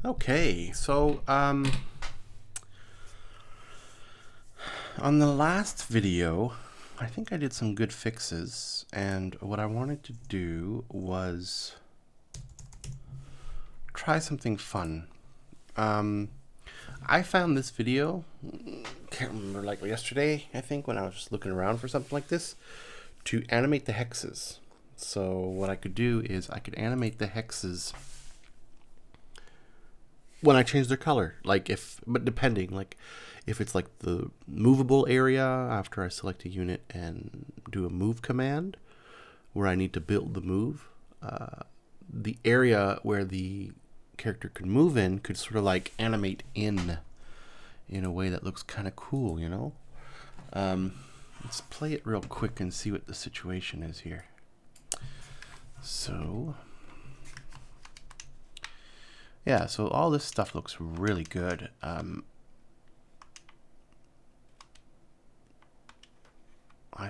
Okay, so on the last video, I think I did some good fixes, and what I wanted to do was try something fun. I found this video, can't remember, like yesterday, I think, when I was just looking around for something like this, to animate the hexes. So what I could do is I could animate the hexes when I change their color, but depending, like if it's like the movable area after I select a unit and do a move command where I need to build the move, the area where the character could move in could sort of like animate in a way that looks kind of cool, you know? Let's play it real quick and see what the situation is here. So yeah, so all this stuff looks really good. I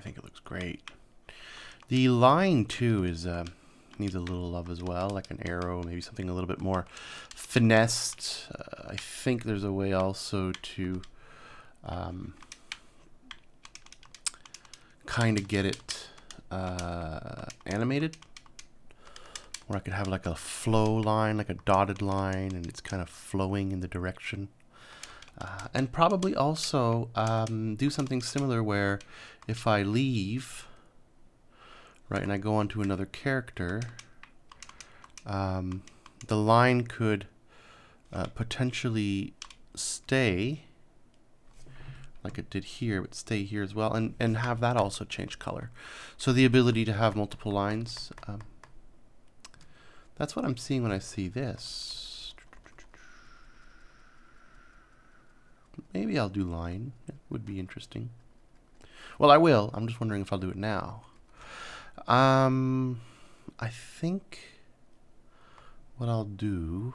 think it looks great. The line too is needs a little love as well, like an arrow, maybe something a little bit more finessed. I think there's a way also to kind of get it animated, where I could have like a flow line, like a dotted line, and it's kind of flowing in the direction. And probably also do something similar where if I leave, right, and I go on to another character, the line could potentially stay, like it did here, but stay here as well, and have that also change color. So the ability to have multiple lines, that's what I'm seeing when I see this. Maybe I'll do line. It would be interesting. Well, I will. I'm just wondering if I'll do it now. I think what I'll do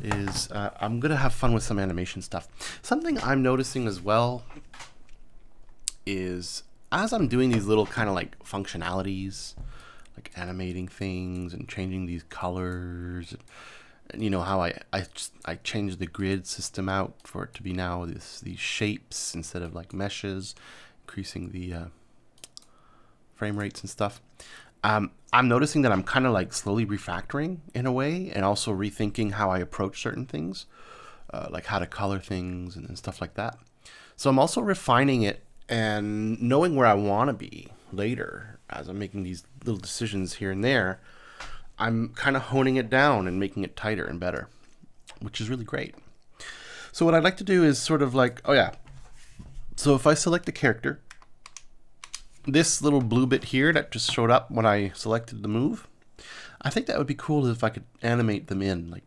is I'm going to have fun with some animation stuff. Something I'm noticing as well is as I'm doing these little kind of like functionalities, like animating things and changing these colors, and you know how I changed the grid system out for it to be now these shapes instead of like meshes, increasing the frame rates and stuff. I'm noticing that I'm kind of like slowly refactoring in a way, and also rethinking how I approach certain things, like how to color things and stuff like that. So I'm also refining it and knowing where I want to be later as I'm making these little decisions here and there. I'm kind of honing it down and making it tighter and better, which is really great. So what I'd like to do is sort of like, so if I select the character, this little blue bit here that just showed up when I selected the move, I think that would be cool if I could animate them in, like,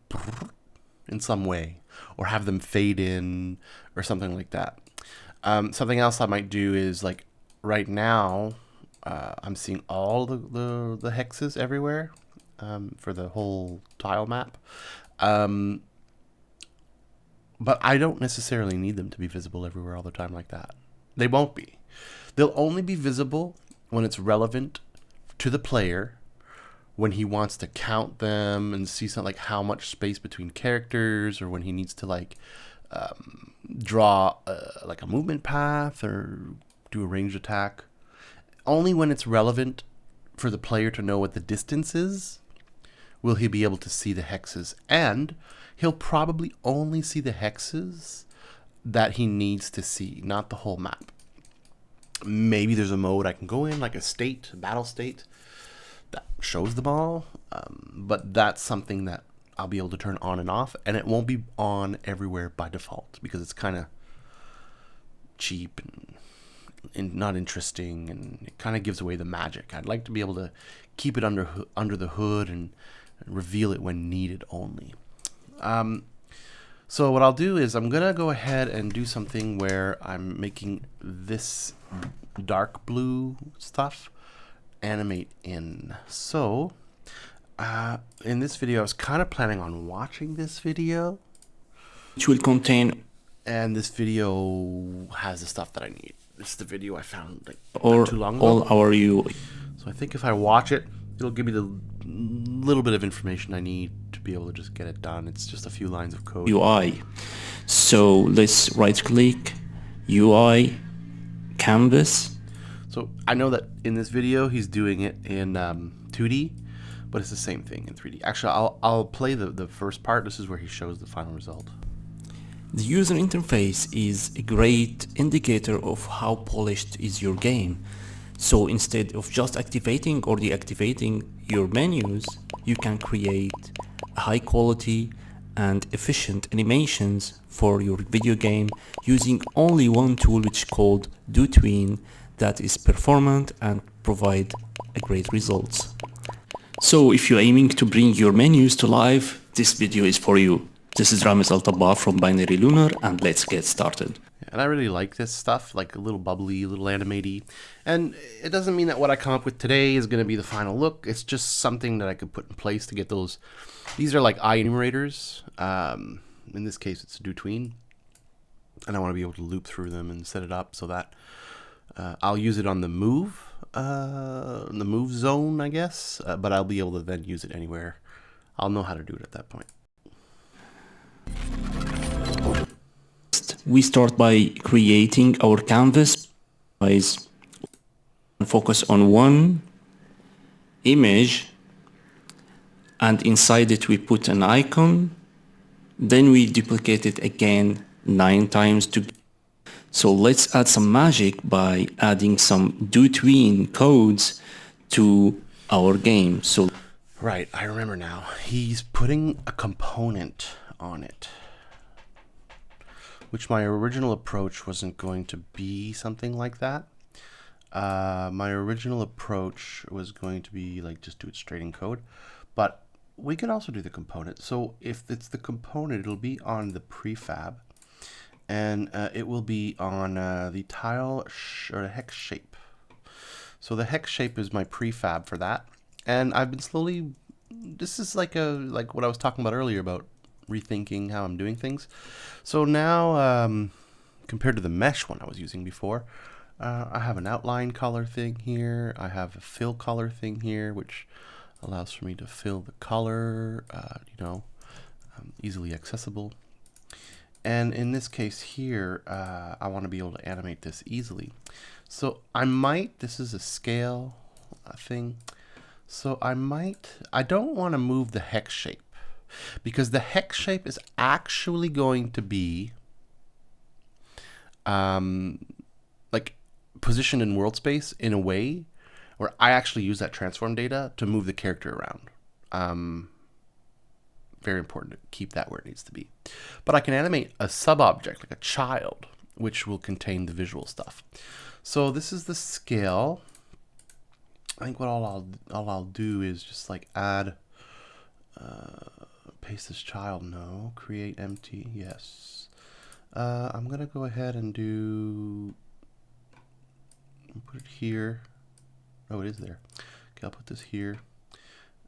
in some way, or have them fade in, or something like that. Something else I might do is, like, right now, I'm seeing all the hexes everywhere for the whole tile map. But I don't necessarily need them to be visible everywhere all the time like that. They won't be. They'll only be visible when it's relevant to the player, when he wants to count them and see something like how much space between characters, or when he needs to like draw like a movement path or do a ranged attack. Only when it's relevant for the player to know what the distance is will he be able to see the hexes, and he'll probably only see the hexes that he needs to see, not the whole map. Maybe there's a mode I can go in, like a battle state, that shows them all, but that's something that I'll be able to turn on and off, and it won't be on everywhere by default because it's kind of cheap and not interesting, and it kind of gives away the magic. I'd like to be able to keep it under the hood and reveal it when needed only. So what I'll do is I'm gonna go ahead and do something where I'm making this dark blue stuff animate in. So in this video, I was kind of planning on watching this video, which will contain, and this video has the stuff that I need. This is the video I found like or not too long ago. all our UI. So I think if I watch it, it'll give me the little bit of information I need to should be able to just get it done. It's just a few lines of code. UI. So let's right click, UI, canvas. So I know that in this video he's doing it in 2D, but it's the same thing in 3D. Actually, I'll play the first part. This is where he shows the final result. The user interface is a great indicator of how polished is your game. So instead of just activating or deactivating your menus, you can create high quality and efficient animations for your video game using only one tool, which is called DoTween, that is performant and provide a great results. So if you're aiming to bring your menus to life, this video is for you. This is Ramiz Altabaf from Binary Lunar, and let's get started. And I really like this stuff, like a little bubbly, a little animated. And it doesn't mean that what I come up with today is going to be the final look. It's just something that I could put in place to get those. These are like eye enumerators. In this case, it's DoTween. And I want to be able to loop through them and set it up so that I'll use it on the move zone, I guess. But I'll be able to then use it anywhere. I'll know how to do it at that point. We start by creating our canvas. Focus on one image, and inside it we put an icon. Then we duplicate it again 9 times. So let's add some magic by adding some DoTween codes to our game. So right, I remember now. He's putting a component on it, which my original approach wasn't going to be something like that. My original approach was going to be like just do it straight in code, but we could also do the component. So if it's the component, it'll be on the prefab, and it will be on the tile or the hex shape. So the hex shape is my prefab for that, and I've been slowly. This is like what I was talking about earlier about rethinking how I'm doing things. So now, compared to the mesh one I was using before, I have an outline color thing here. I have a fill color thing here, which allows for me to fill the color, easily accessible. And in this case here, I want to be able to animate this easily. So this is a scale thing. So I don't want to move the hex shape, because the hex shape is actually going to be like positioned in world space in a way where I actually use that transform data to move the character around. Very important to keep that where it needs to be. But I can animate a sub-object like a child, which will contain the visual stuff. So this is the scale. I think what all I'll do is just like add paste this child, no, create empty, yes. I'm gonna go ahead and put it here. Oh, it is there. Okay, I'll put this here.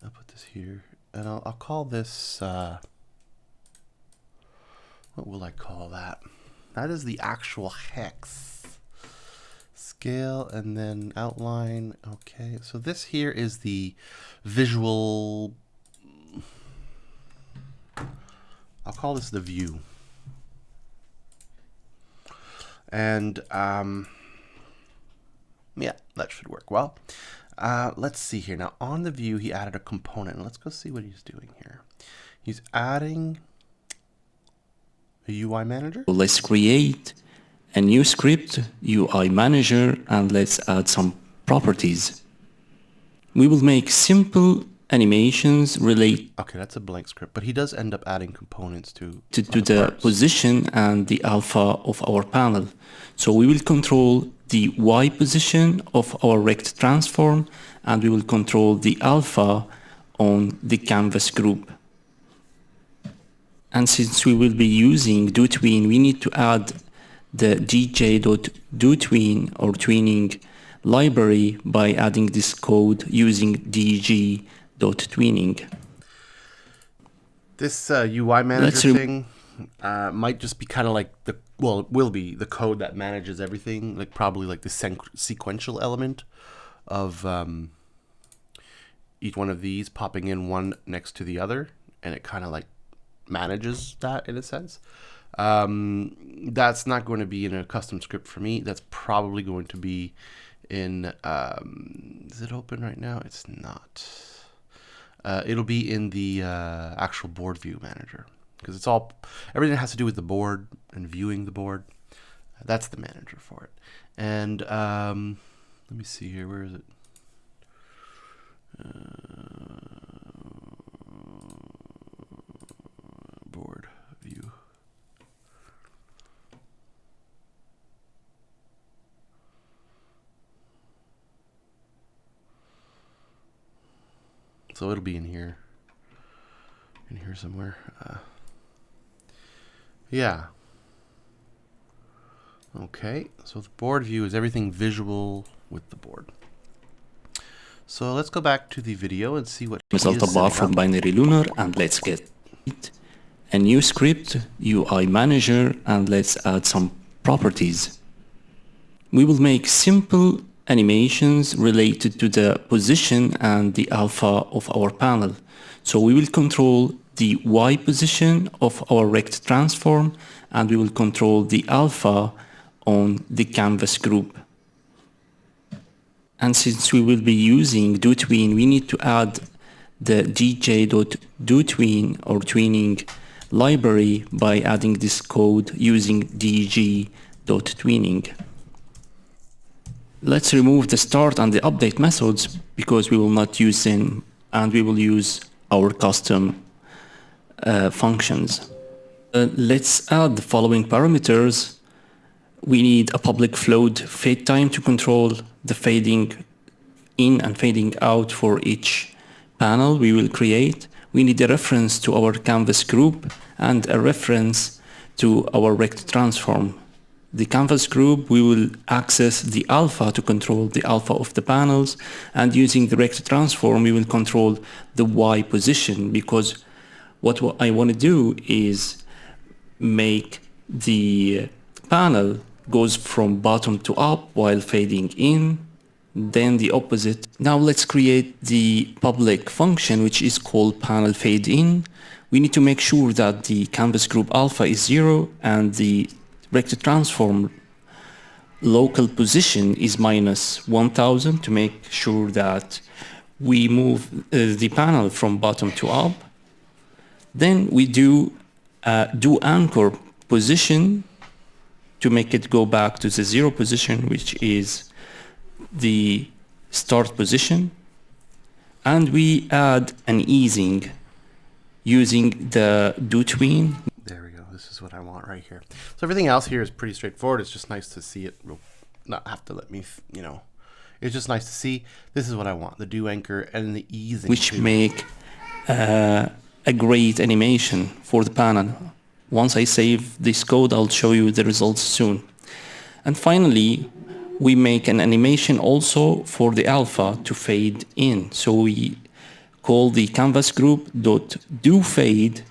I'll put this here, and I'll call this. What will I call that? That is the actual hex. Scale and then outline. Okay, so this here is the visual. I'll call this the view. And yeah, that should work well. Let's see here. Now on the view, he added a component. Let's go see what he's doing here. He's adding a UI manager. Let's create a new script, UI manager, and let's add some properties. We will make simple animations relate. Okay, that's a blank script, but he does end up adding components to the position and the alpha of our panel. So we will control the Y position of our rect transform, and we will control the alpha on the canvas group. And since we will be using DoTween, we need to add the dj.DoTween or tweening library by adding this code using dg.tweening. This UI manager thing might just be kind of like it will be the code that manages everything, like probably like the sequential element of each one of these popping in one next to the other, and it kind of like manages that in a sense. That's not going to be in a custom script for me. That's probably going to be in, is it open right now? It's not. It'll be in the actual board view manager, because it's all, everything that has to do with the board and viewing the board. That's the manager for it. And let me see here. Where is it? Board view. So it'll be in here somewhere. Yeah. Okay, so the board view is everything visual with the board. So let's go back to the video and see what Result bar from Binary Lunar, and let's get it. A new script, UI manager, and let's add some properties. We will make simple animations related to the position and the alpha of our panel. So we will control the Y position of our rect transform, and we will control the alpha on the canvas group. And since we will be using DoTween, we need to add the dj.doTween or tweening library by adding this code using dg.tweening. Let's remove the start and the update methods because we will not use them, and we will use our custom functions. Let's add the following parameters. We need a public float fade time to control the fading in and fading out for each panel we will create. We need a reference to our canvas group and a reference to our rect transform. The canvas group, we will access the alpha to control the alpha of the panels, and using the rect transform we will control the Y position, because what I want to do is make the panel goes from bottom to up while fading in, then the opposite. Now let's create the public function, which is called panel fade in. We need to make sure that the canvas group alpha is 0 and the rect transform local position is -1000 to make sure that we move the panel from bottom to up. Then we do anchor position to make it go back to the 0 position, which is the start position. And we add an easing using the DoTween. There we go. This is what I want right here. So everything else here is pretty straightforward. It's just nice to see it. Not have to let me, it's just nice to see. This is what I want. The do anchor and the easing. Which make a great animation for the panel. Once I save this code, I'll show you the results soon. And finally, we make an animation also for the alpha to fade in. So we call the canvas group .doFade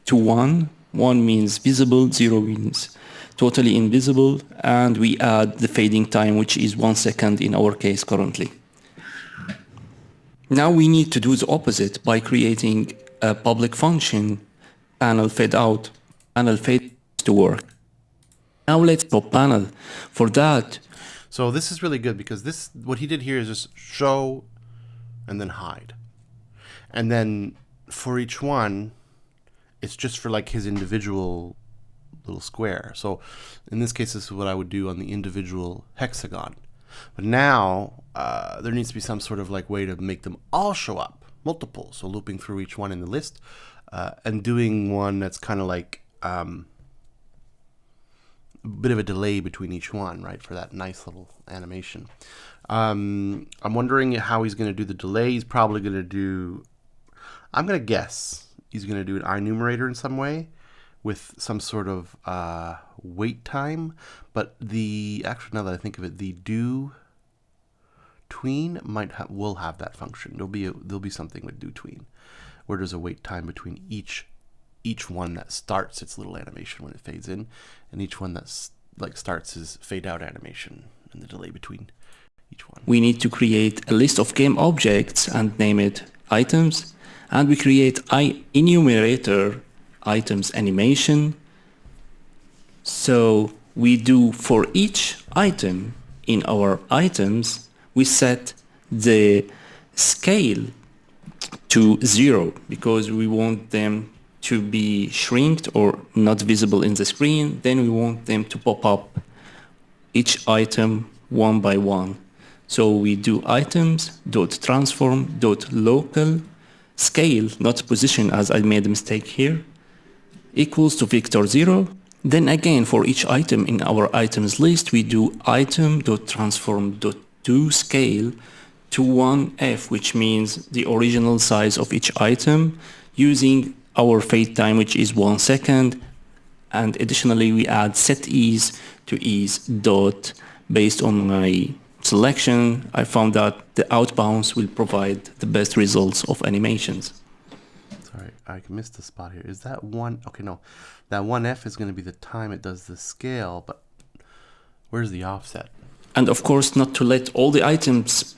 to 1. 1 means visible, 0 means totally invisible, and we add the fading time, which is 1 second in our case currently. Now we need to do the opposite by creating a public function, panel fade out. Panel fade to work. Now let's pop panel. For that, so this is really good, because this, what he did here is just show and then hide. And then for each one, it's just for like his individual little square. So in this case, this is what I would do on the individual hexagon. But now there needs to be some sort of like way to make them all show up, multiple. So looping through each one in the list and doing one that's kind of like a bit of a delay between each one, right, for that nice little animation. I'm wondering how he's going to do the delay. He's probably going to do, I'm going to guess, he's going to do an enumerator in some way with some sort of wait time. But actually, now that I think of it, the do tween will have that function. There'll be something with do tween where there's a wait time between each one that starts its little animation when it fades in, and each one that's like starts his fade out animation, and the delay between each one. We need to create a list of game objects and name it items. And we create enumerator items animation. So we do for each item in our items, we set the scale to 0 because we want them to be shrinked or not visible in the screen. Then we want them to pop up each item one by one. So we do items.transform.local scale, not position as I made a mistake here, equals to vector 0. Then again, for each item in our items list, we do item.transform.toScale to 1f, which means the original size of each item, using our fade time, which is 1 second. And additionally, we add set ease to ease dot. Based on my selection, I found that the outbounds will provide the best results of animations. Sorry, I missed a spot here. Is that one? Okay, no. That 1F is going to be the time it does the scale, but where's the offset? And of course, not to let all the items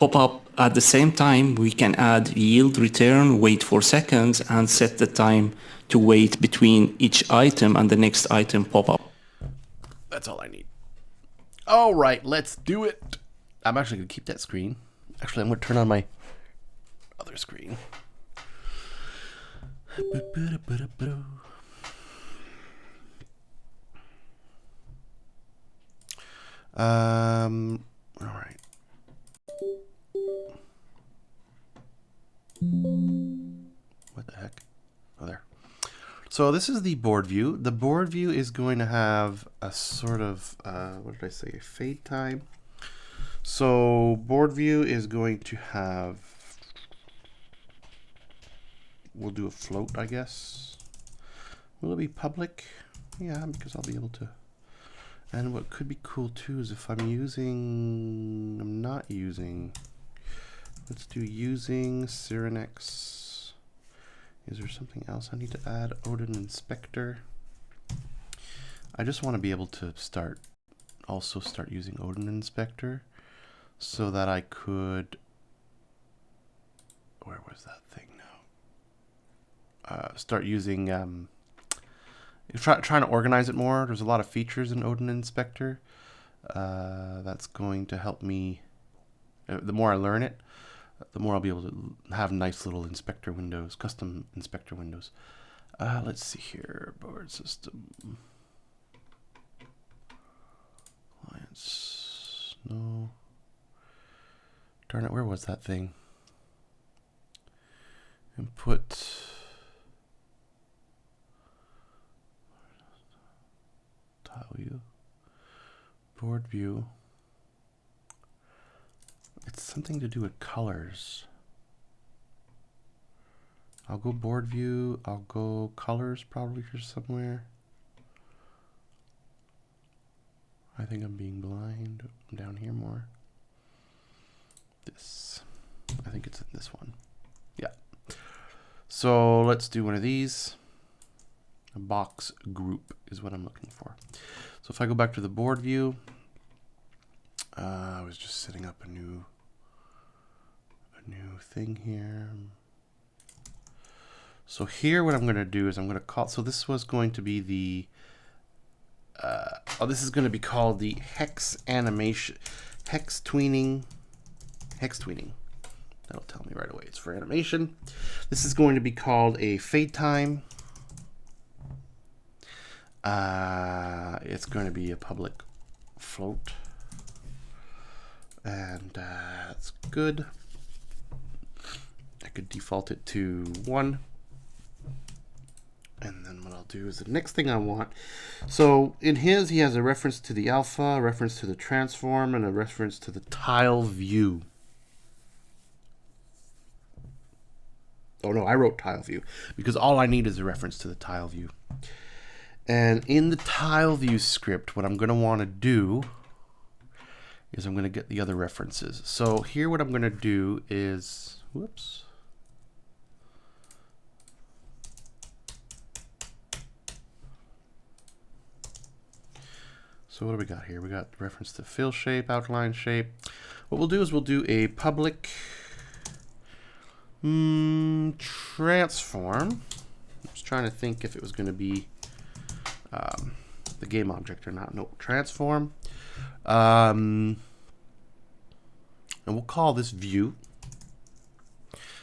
pop up at the same time, we can add yield return, wait 4 seconds, and set the time to wait between each item and the next item pop up. That's all I need. All right, let's do it. I'm actually going to keep that screen. Actually, I'm going to turn on my other screen. All right. What the heck? Oh, there. So this is the board view. The board view is going to have a sort of, what did I say, a fade time. So board view is going to have, we'll do a float, I guess. Will it be public? Yeah, because I'll be able to. And what could be cool too is if I'm not using, let's do using Cyrenix. Is there something else I need to add? Odin Inspector. I just want to be able to also start using Odin Inspector so that I could, where was that thing now? Start using, trying to organize it more. There's a lot of features in Odin Inspector that's going to help me. The more I learn it, the more I'll be able to have nice little inspector windows, custom inspector windows. Let's see here, board system. Clients, no. Darn it, where was that thing? Input. Tile view. Board view. It's something to do with colors. I'll go board view. I'll go colors probably here somewhere. I think I'm being blind. I'm down here more. This. I think it's in this one. Yeah. So let's do one of these. A box group is what I'm looking for. So if I go back to the board view, I was just setting up a new thing here. So here what I'm going to do is I'm going to call, so this was going to be the, this is going to be called the hex tweening. That'll tell me right away it's for animation. This is going to be called a fade time. It's going to be a public float. And that's good. I could default it to 1. And then what I'll do is the next thing I want. So in his, he has a reference to the alpha, a reference to the transform, and a reference to the tile view. Oh no, I wrote tile view because all I need is a reference to the tile view. And in the tile view script, what I'm going to want to do is I'm going to get the other references. So here what I'm going to do is, whoops. So what do we got here? We got reference to fill shape, outline shape. what we'll do is we'll do a public transform. I was trying to think if it was going to be the game object or not. No, transform. And we'll call this view.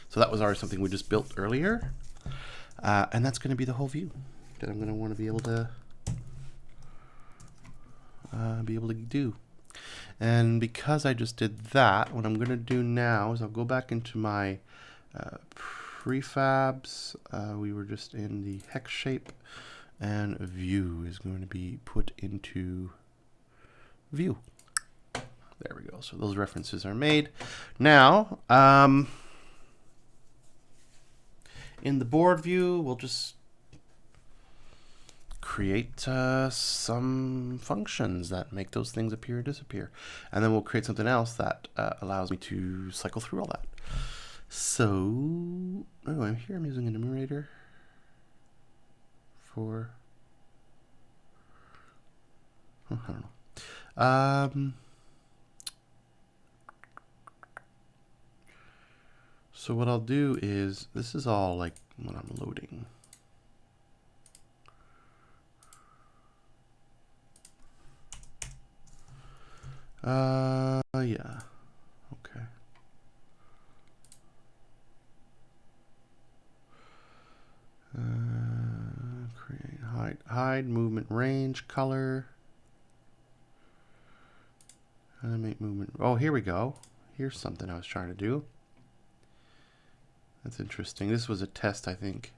So that was already something we just built earlier. And that's going to be the whole view that I'm going to want to be able to do. And because I just did that, what I'm going to do now is I'll go back into my prefabs. We were just in the hex shape, and view is going to be put into view. There we go. So those references are made. Now, in the board view, we'll just create some functions that make those things appear and disappear. And then we'll create something else that allows me to cycle through all that. So, oh, I'm here. I'm using an enumerator for, oh, I don't know. So what I'll do is, this is all like when I'm loading. Yeah, okay. Create hide movement range color. Animate movement. Oh, here we go. Here's something I was trying to do. That's interesting. This was a test, I think,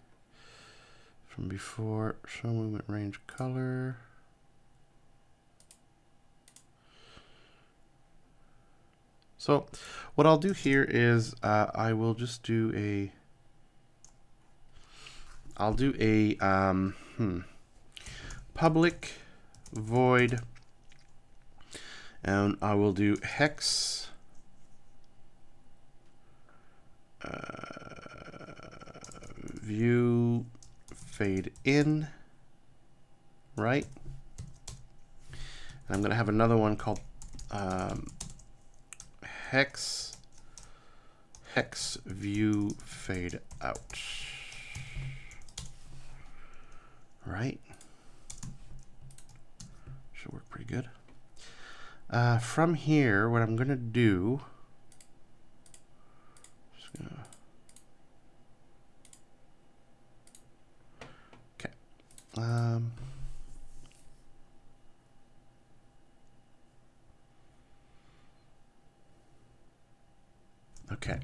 from before. Show movement range color. So what I'll do here is I will just do a, I'll do a public void, and I will do hex view fade in, right? And I'm going to have another one called hex view fade out, right? Should work pretty good. From here, what I'm gonna do, okay. Okay.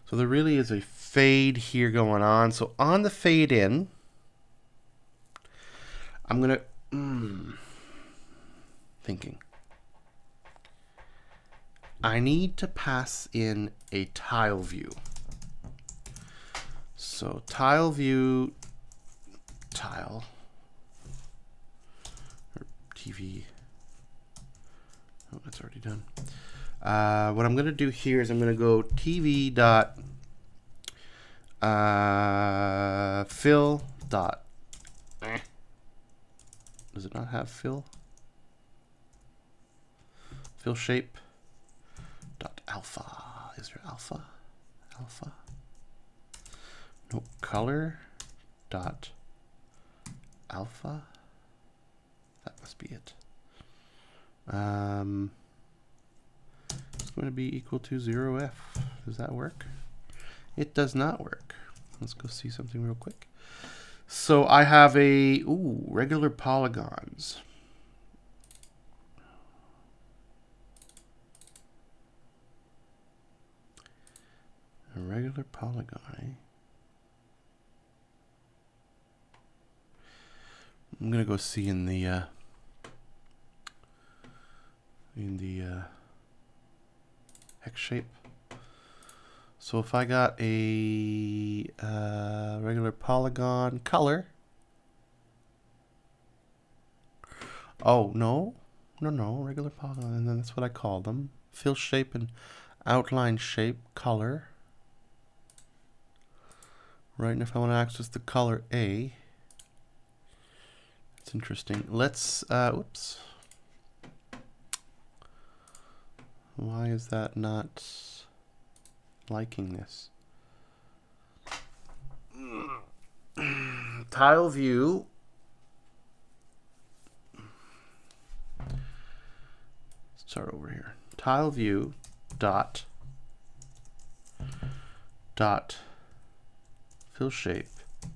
So there really is a fade here going on. So on the fade in, I'm gonna thinking. I need to pass in a tile view. So tile view, tile, or TV. Oh, that's already done. What I'm going to do here is I'm going to go TV dot fill dot. Does it not have fill? Fill shape dot alpha. Is there alpha? Alpha. No, color dot alpha. That must be it. It's going to be equal to 0f. Does that work? It does not work. Let's go see something real quick. So I have a regular polygons. A regular polygon, eh? I'm gonna go see in the hex shape. So if I got a regular polygon color, oh no, regular polygon, and then that's what I call them: fill shape and outline shape color. Right, and if I want to access the color A, it's interesting. Let's whoops. Why is that not liking this? Tile view. Start over here. Tile view dot fill shape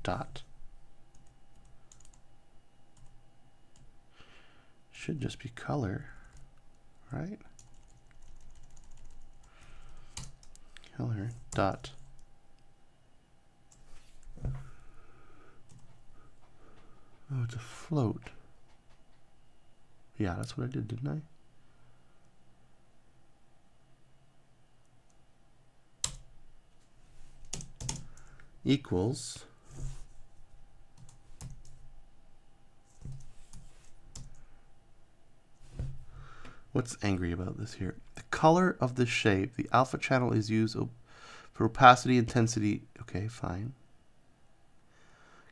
dot should just be color, right? Color dot oh, it's a float. Yeah, that's what I did, didn't I? Equals what's angry about this here? The color of the shape, the alpha channel is used for opacity, intensity. Okay, fine.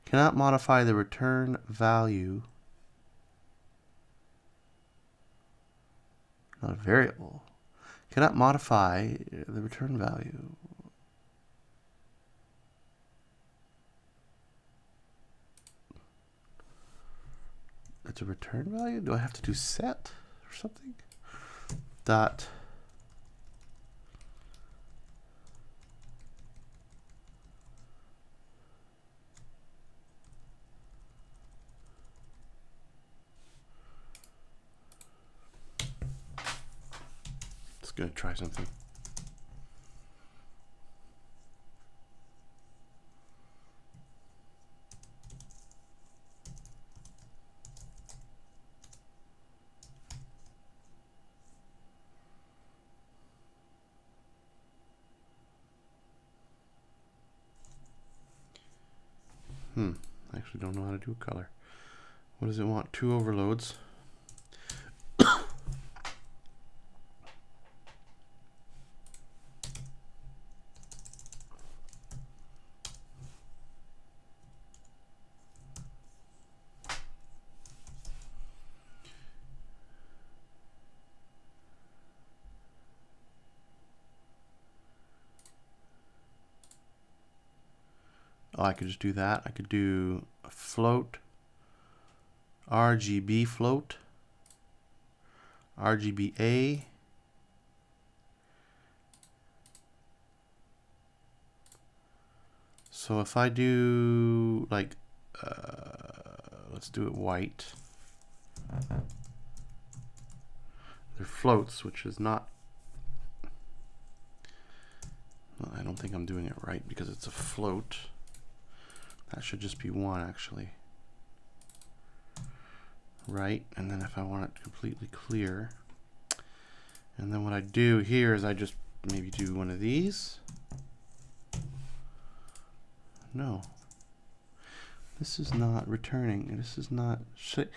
Cannot modify the return value. Not a variable. Cannot modify the return value. It's a return value? Do I have to do set or something? Dot It's gonna try something. I actually don't know how to do a color. What does it want? 2 overloads. Oh, I could just do that. I could do a float, RGB float, RGBA, so if I do like, let's do it white. They're floats, which is not, well, I don't think I'm doing it right because it's a float. That should just be 1 actually. Right, and then if I want it completely clear, and then what I do here is I just maybe do one of these. No, this is not returning. This is not shape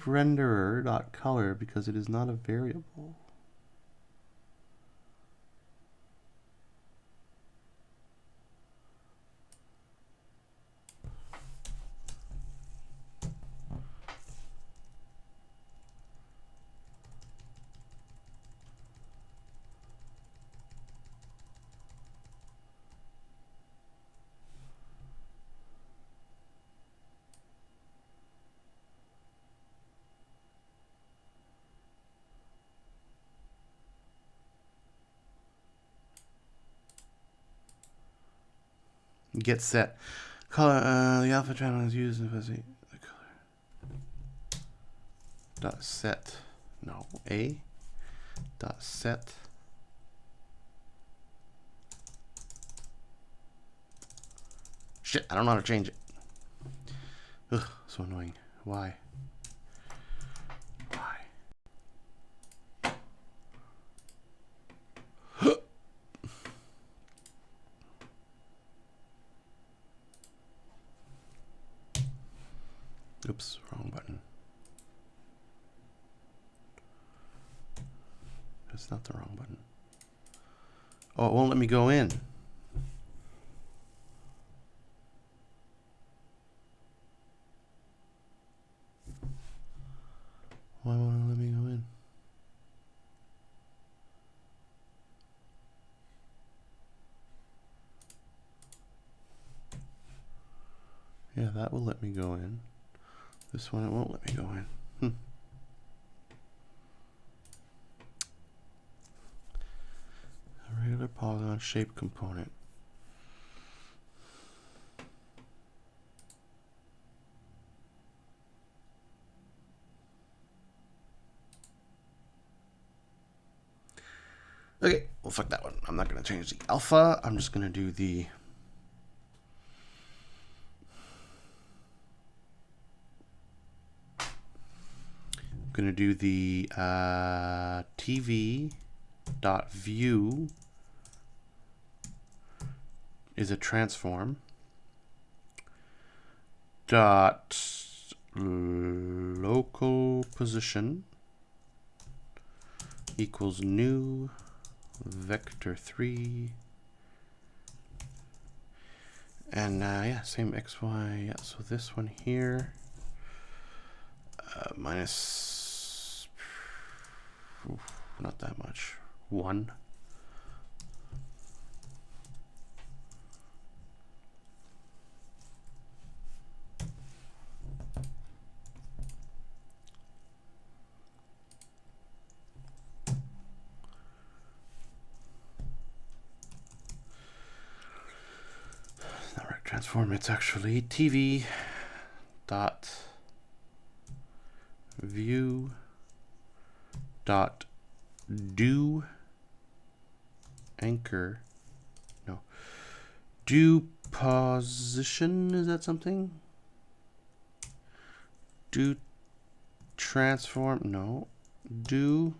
renderer dot color because it is not a variable. Get set. Color, the alpha channel is used if I see the color. Dot set. No, A. Dot set. Shit, I don't know how to change it. Ugh, so annoying. Why? Oops, wrong button. That's not the wrong button. Oh, it won't let me go in. Why won't it let me go in? that will let me go in. This one, it won't let me go in. A regular polygon shape component. Okay, well, fuck that one. I'm not going to change the alpha. I'm just going to do the TV dot view is a transform dot local position equals new vector 3, and yeah, same XY. Yeah, so this one here minus, not that much, 1. Not right transform, it's actually TV dot view dot do anchor, no, do position, is that something? Do transform, no, do,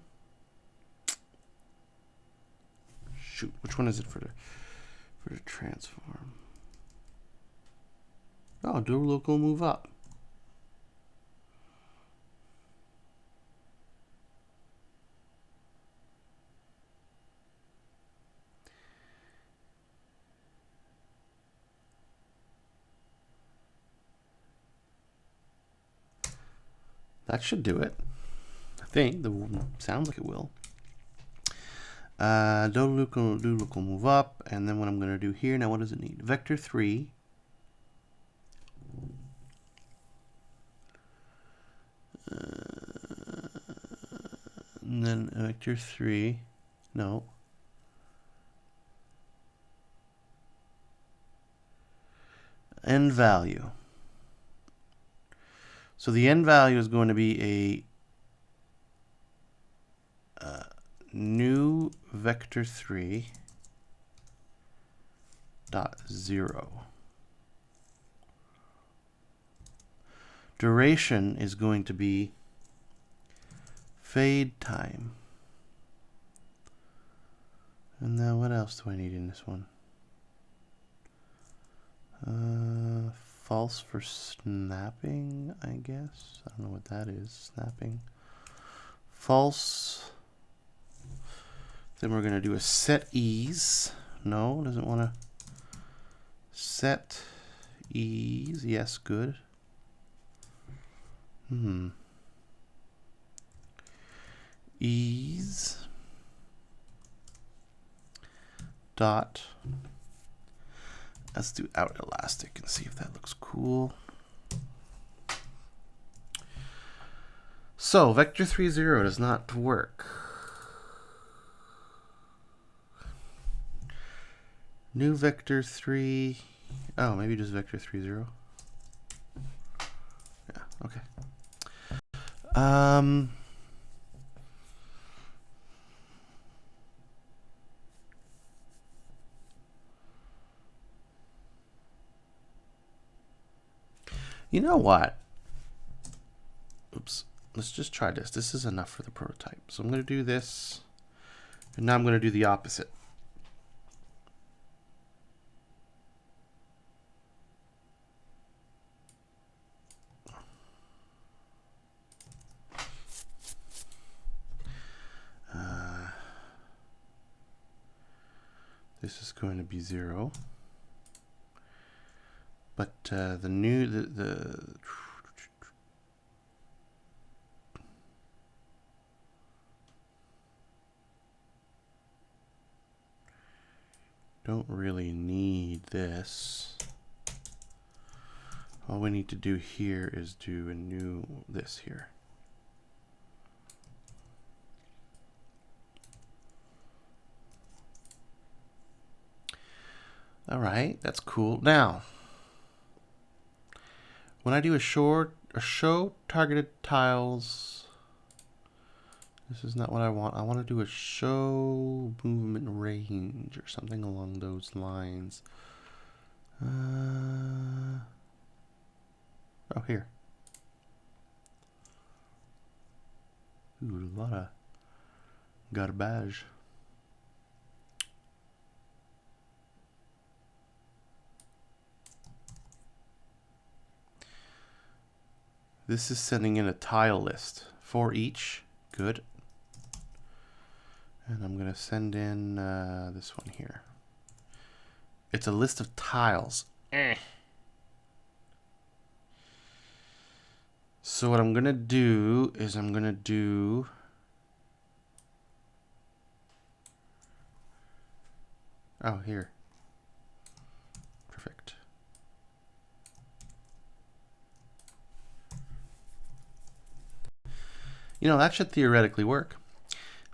shoot, which one is it for the transform? Oh, do local move up. That should do it. I think. Sounds like it will. Do local move up, and then what I'm going to do here, now what does it need? Vector 3. And then vector 3. No. End value. So the end value is going to be a new vector 3 dot 0. Duration is going to be fade time. And now what else do I need in this one? False for snapping, I guess. I don't know what that is. Snapping. False. Then we're going to do a set ease. No, doesn't want to. Set ease. Yes, good. Ease dot. Let's do out elastic and see if that looks cool. So vector 3 0 does not work. New vector 3. Oh, maybe just vector 3 0. Yeah, okay. You know what? Oops. Let's just try this. This is enough for the prototype. So I'm going to do this. And now I'm going to do the opposite. This is going to be 0. But the don't really need this. All we need to do here is do a new this here. All right, that's cool. Now, when I do a show targeted tiles, this is not what I want. I want to do a show movement range or something along those lines. Oh, here. Ooh, a lot of garbage. This is sending in a tile list for each. Good. And I'm going to send in this one here. It's a list of tiles. So what I'm going to do is I'm going to do here. Perfect. You know, that should theoretically work.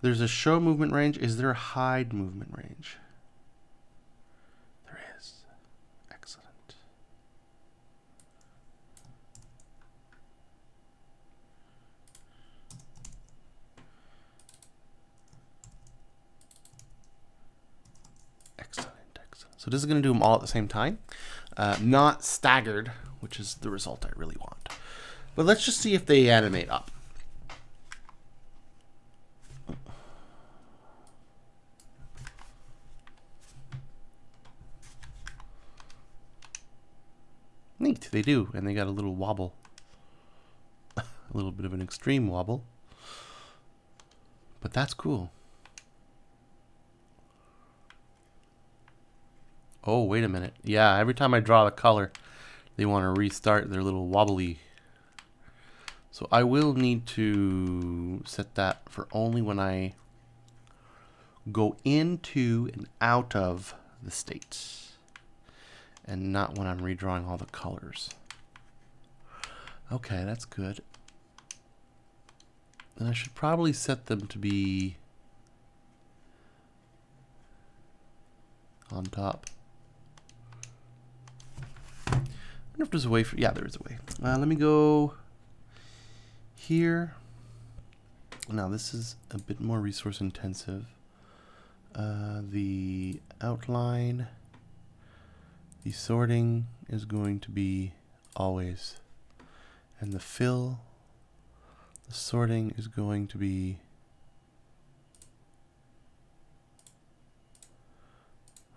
There's a show movement range. Is there a hide movement range? There is. Excellent. Excellent, excellent. So this is going to do them all at the same time. Not staggered, which is the result I really want. But let's just see if they animate up. Neat, they do, and they got a little wobble. A little bit of an extreme wobble. But that's cool. Oh, wait a minute. Yeah, every time I draw the color, they want to restart their little wobbly. So I will need to set that for only when I go into and out of the states, and not when I'm redrawing all the colors. Okay, that's good. And I should probably set them to be on top. I wonder if there's a way for, yeah, there is a way. Let me go here. Now this is a bit more resource intensive. The outline, the sorting is going to be always, and the fill, the sorting is going to be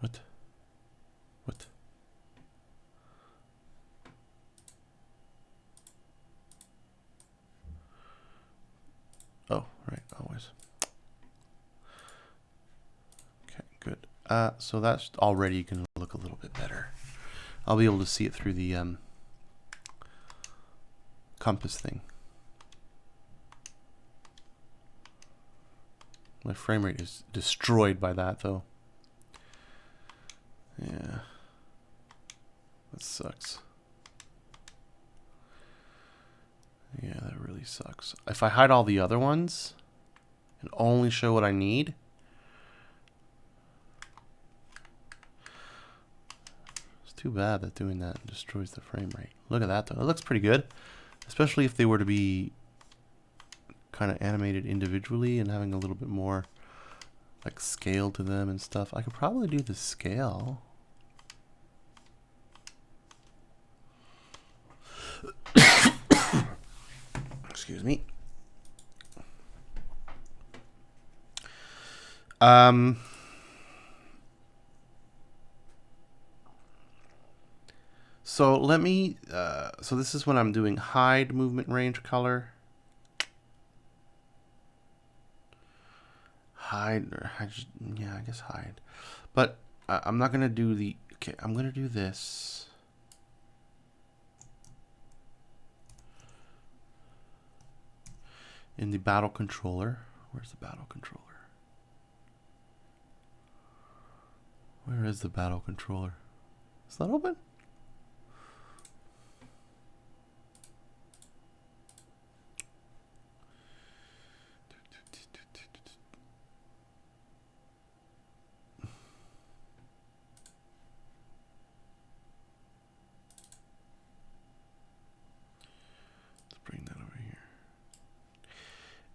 what? Oh, right, always. Okay, good. So that's already going to look a little bit better. I'll be able to see it through the compass thing. My frame rate is destroyed by that, though. Yeah. That sucks. Yeah, that really sucks. If I hide all the other ones and only show what I need, it's too bad that doing that destroys the frame rate. Look at that, though. It looks pretty good, especially if they were to be kind of animated individually and having a little bit more like scale to them and stuff. I could probably do the scale. Excuse me. So let me, so this is when I'm doing hide movement range color. Hide, or hide, yeah, I guess hide. But I'm not going to do the, okay, I'm going to do this. In the battle controller. Where's the battle controller? Where is the battle controller? Is that open?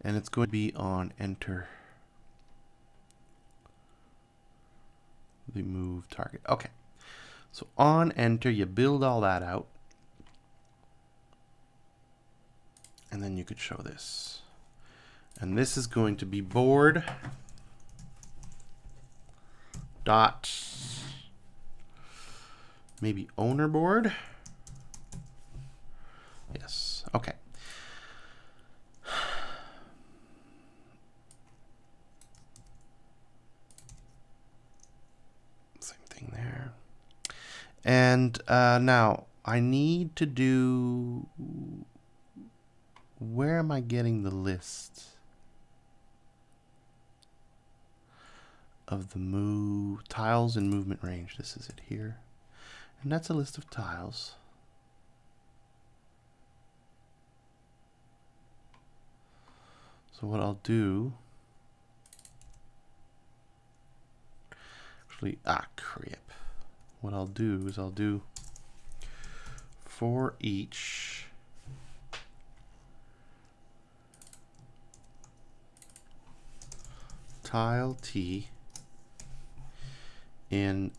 And it's going to be on enter the move target. Okay. So on enter, you build all that out. And then you could show this. And this is going to be board dot maybe owner board. Yes. Okay. Same thing there. And now I need to do, where am I getting the list of the move tiles and movement range? This is it here. And that's a list of tiles. So what I'll do, actually, crap. What I'll do is I'll do for each tile T in,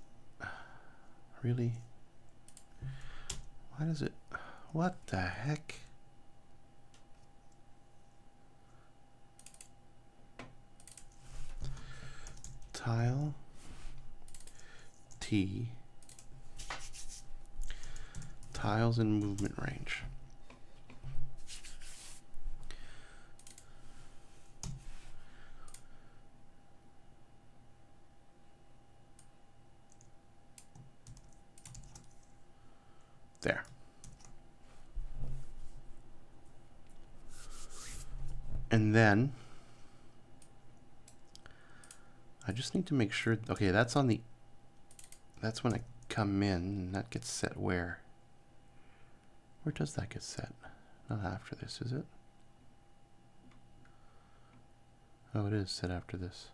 really? Why does it, what the heck? Tile T tiles in movement range. There. And then I just need to make sure, okay, that's on the, that's when I come in, and that gets set where? Where does that get set? Not after this, is it? Oh, it is set after this.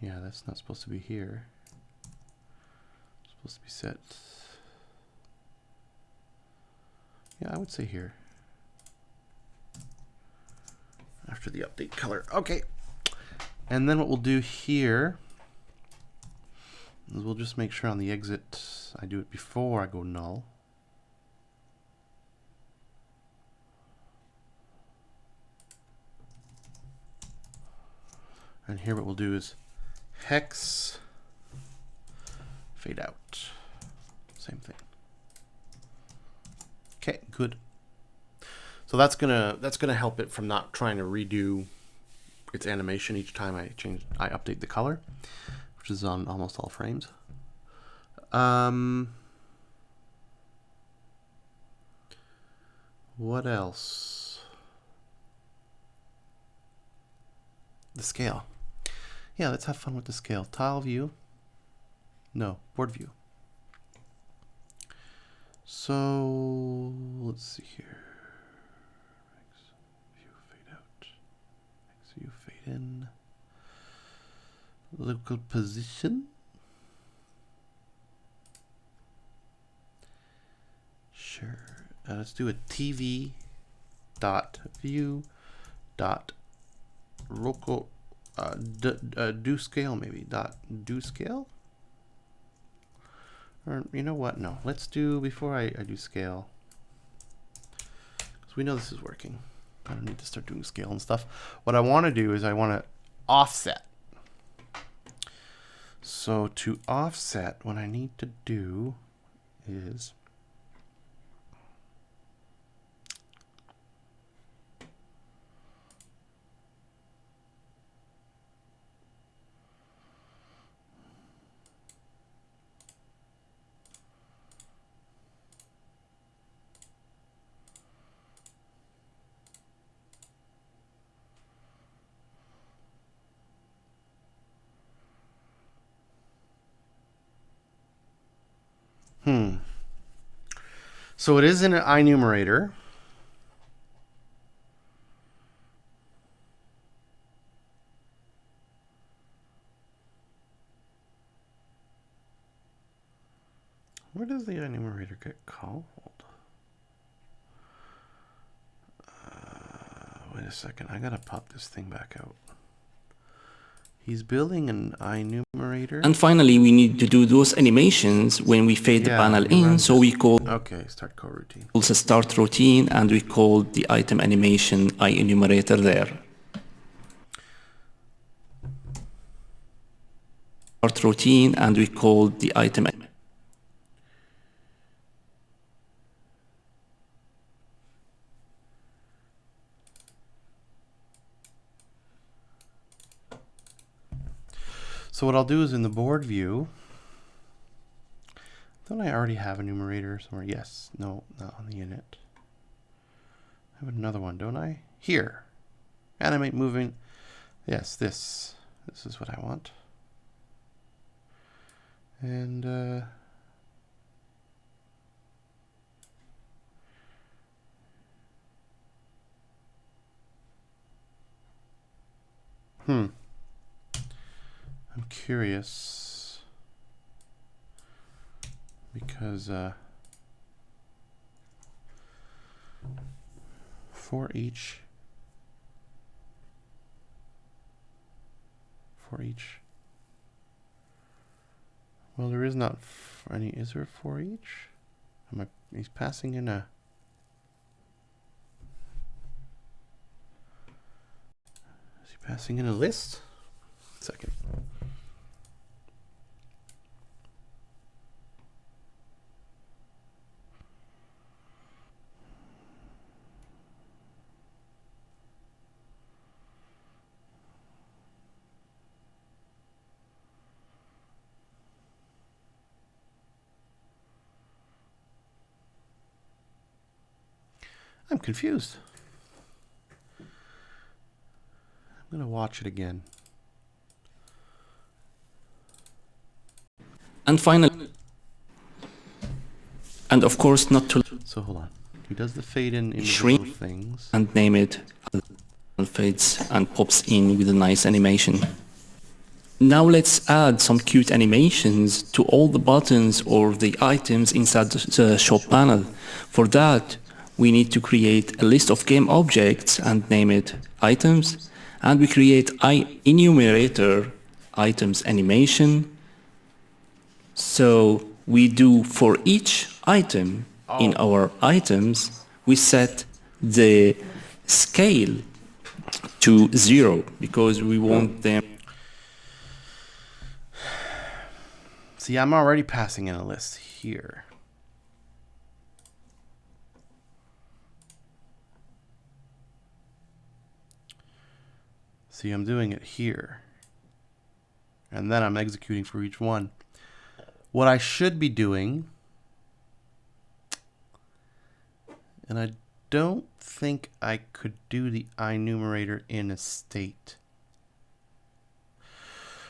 Yeah, that's not supposed to be here. It's supposed to be set. Yeah, I would say here. After the update color. Okay. And then what we'll do here is we'll just make sure on the exit I do it before I go null. And here what we'll do is hex fade out. Same thing. Okay, good. So that's gonna help it from not trying to redo its animation each time I update the color, which is on almost all frames. What else? The scale. Yeah, let's have fun with the scale. Tile view. No, board view. So let's see here. View fade out. View fade in. Local position. Sure. Let's do a TV dot view dot local do scale, maybe dot do scale. Or you know what? No, let's do, before I do scale, because we know this is working. I don't need to start doing scale and stuff. What I want to do is I want to offset. So to offset, what I need to do is so it is in an enumerator. Where does the enumerator get called? a second. I gotta pop this thing back out. He's building an enumerator. And finally, we need to do those animations when we fade the panel in. So we call okay, start coroutine. Also start routine, and we call the item animation enumerator there. Start routine, and we call the item. So what I'll do is in the board view, don't I already have a numerator somewhere? Yes. No, not on the init. I have another one, don't I? Here. Animate moving. Yes, this. This is what I want. And I'm curious because for each well, there is not any. Is there for each? He's passing in a. Is he passing in a list? Second. I'm confused. I'm going to watch it again. And finally, and of course not to So hold on. He does the fade in shrink individual things. and name it and fades and pops in with a nice animation. Now let's add some cute animations to all the buttons or the items inside the shop panel. For that, we need to create a list of game objects and name it items, and we create enumerator items animation. So we do for each item in our items, we set the scale to 0 because we want them. See, I'm already passing in a list here. See, I'm doing it here. And then I'm executing for each one. What I should be doing, and I don't think I could do the enumerator in a state.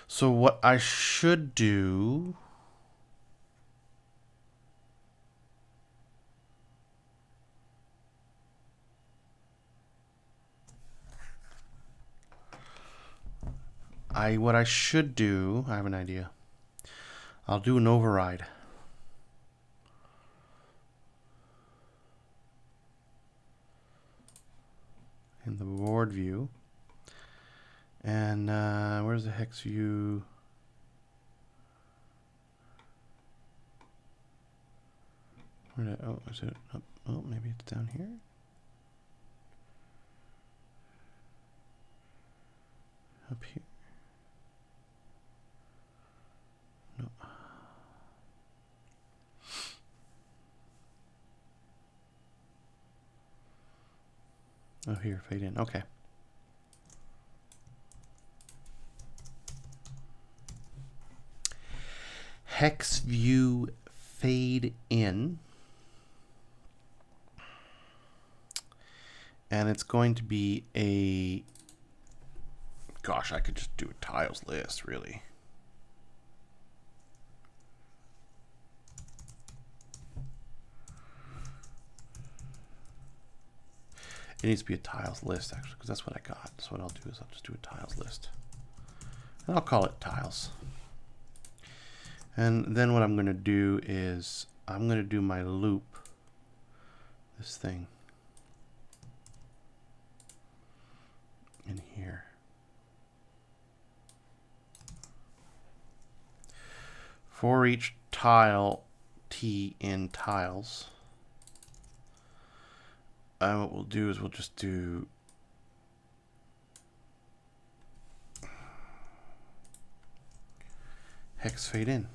So what I should do I have an idea. I'll do an override. In the board view. And where's the hex view? Oh, is it up? Oh, maybe it's down here. Up here. No. Oh, here, fade in. Okay. Hex view fade in. And it's going to be a, gosh, I could just do a tiles list, really. It needs to be a tiles list, actually, because that's what I got. So what I'll do is I'll just do a tiles list. And I'll call it tiles. And then what I'm going to do is I'm going to do my loop, this thing. in here. For each tile T in tiles, what we'll do is we'll just do hex fade in.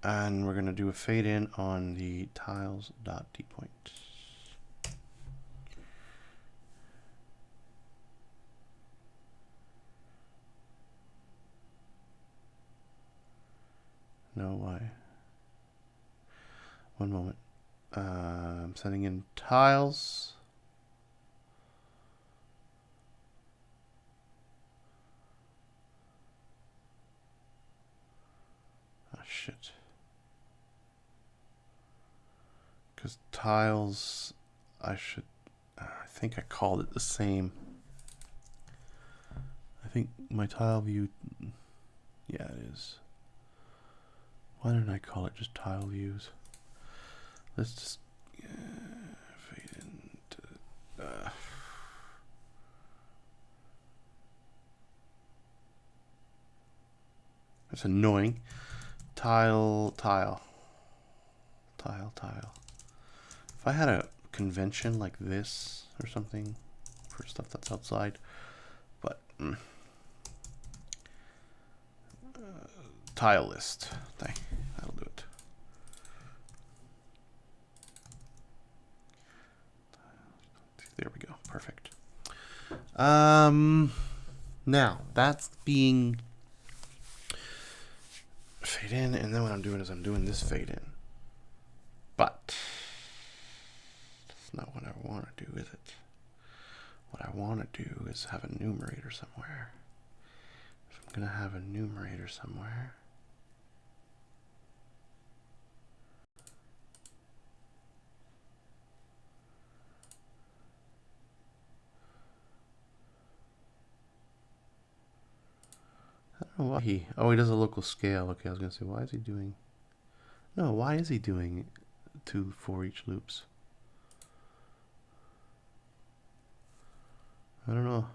And we're going to do a fade in on the tiles.dPoint. No, why? One moment. I'm setting in tiles. Oh, shit. Because tiles, I think I called it the same. I think my tile view, yeah, it is. Why didn't I call it just tile views? Let's just fade into. That's annoying. Tile. If I had a convention like this or something for stuff that's outside, but tile list. That'll do it. There we go. Perfect. Now that's being fade in, and then what I'm doing is I'm doing this fade in. But that's not what I want to do, is it? What I want to do is have a numerator somewhere. If I'm going to have a numerator somewhere, I don't know why he does a local scale. Okay, I was going to say, why is he doing... No, why is he doing 2 for each loops? I don't know.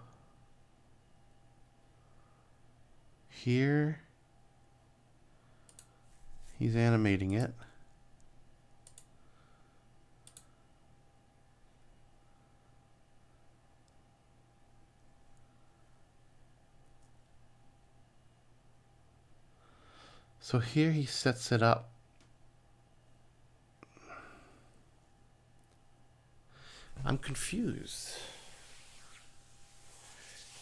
Here, he's animating it. So here he sets it up. I'm confused.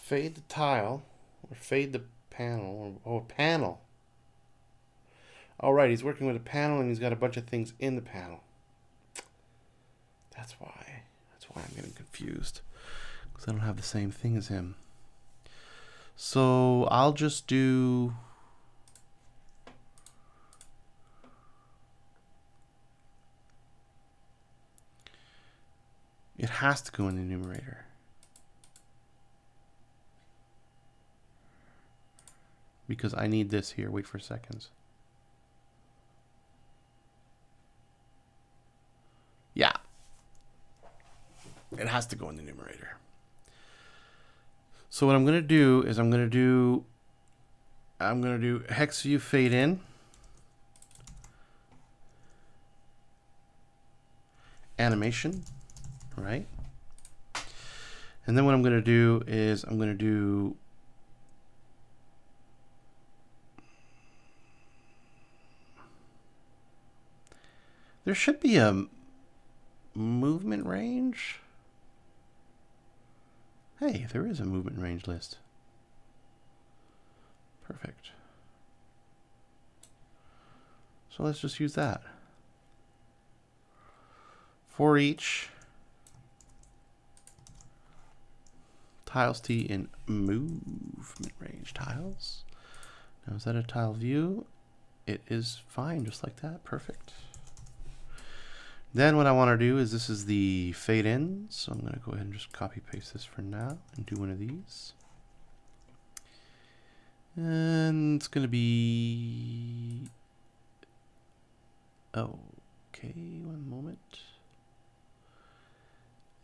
Fade the tile, or fade the panel, or panel. All right, he's working with a panel and he's got a bunch of things in the panel. That's why I'm getting confused, because I don't have the same thing as him. So I'll just do... It has to go in the numerator. Because I need this here. Wait for seconds. Yeah. It has to go in the numerator. So what I'm going to do is I'm going to do hex view fade in. Animation. Right? And then what I'm going to do is I'm going to do there should be a movement range. Hey, there is a movement range list. Perfect. So let's just use that. For each tiles T in movement range tiles. Now is that a tile view? It is fine, just like that. Perfect. Then what I want to do is this is the fade in. So I'm going to go ahead and just copy paste this for now and do one of these. And it's going to be... Okay, one moment.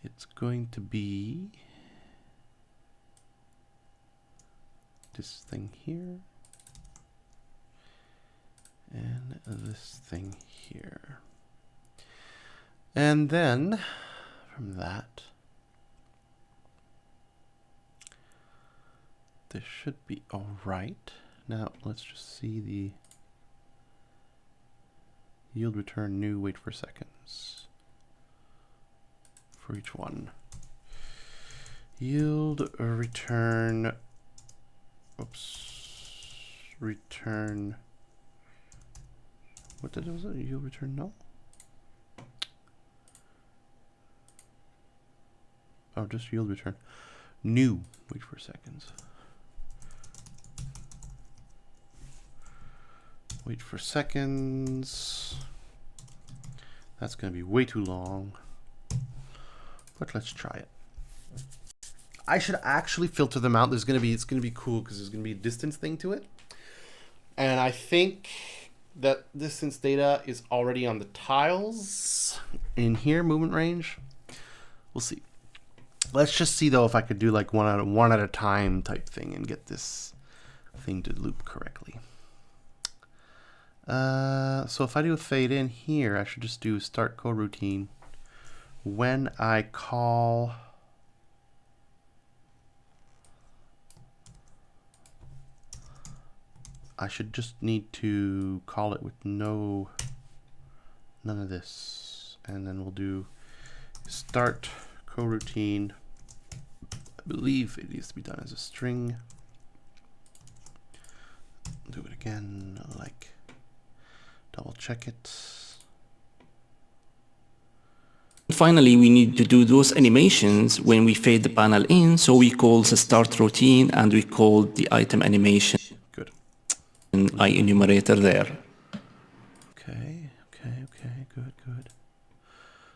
It's going to be this thing here and this thing here. And then from that, this should be all right. Now let's just see the yield return new wait for seconds for each one. Yield return, oops, return, what did it was it? Yield return null? Oh, just yield return new wait for seconds. Wait for seconds. That's going to be way too long, but let's try it. I should actually filter them out. It's going to be cool because there's going to be a distance thing to it. And I think that distance data is already on the tiles in here, movement range. We'll see. Let's just see though if I could do like one at a time type thing and get this thing to loop correctly. So if I do a fade in here, I should just do start coroutine. When I call I should just need to call it with none of this, and then we'll do start coroutine. I believe it needs to be done as a string. Do it again, like double check it. Finally, we need to do those animations when we fade the panel in, so we call the start routine and we call the item animation. Good. And I enumerator there. Okay, good.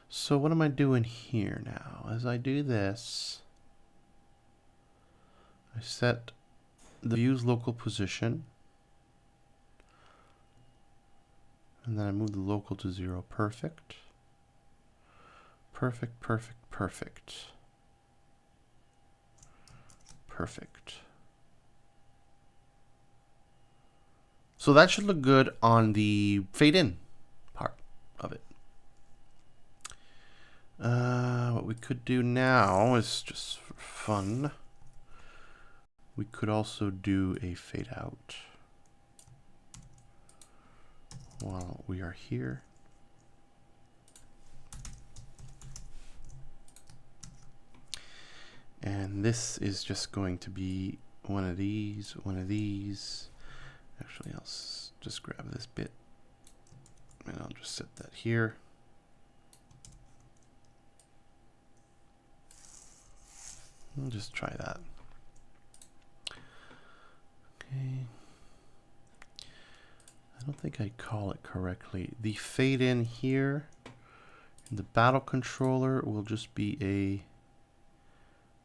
So what am I doing here now? As I do this, I set the view's local position. And then I move the local to 0. Perfect. So that should look good on the fade in part of it. What we could do now is just for fun. We could also do a fade out while we are here. And this is just going to be one of these. Actually, I'll just grab this bit and I'll just set that here. I'll just try that. Okay. I don't think I call it correctly. The fade in here in the battle controller will just be a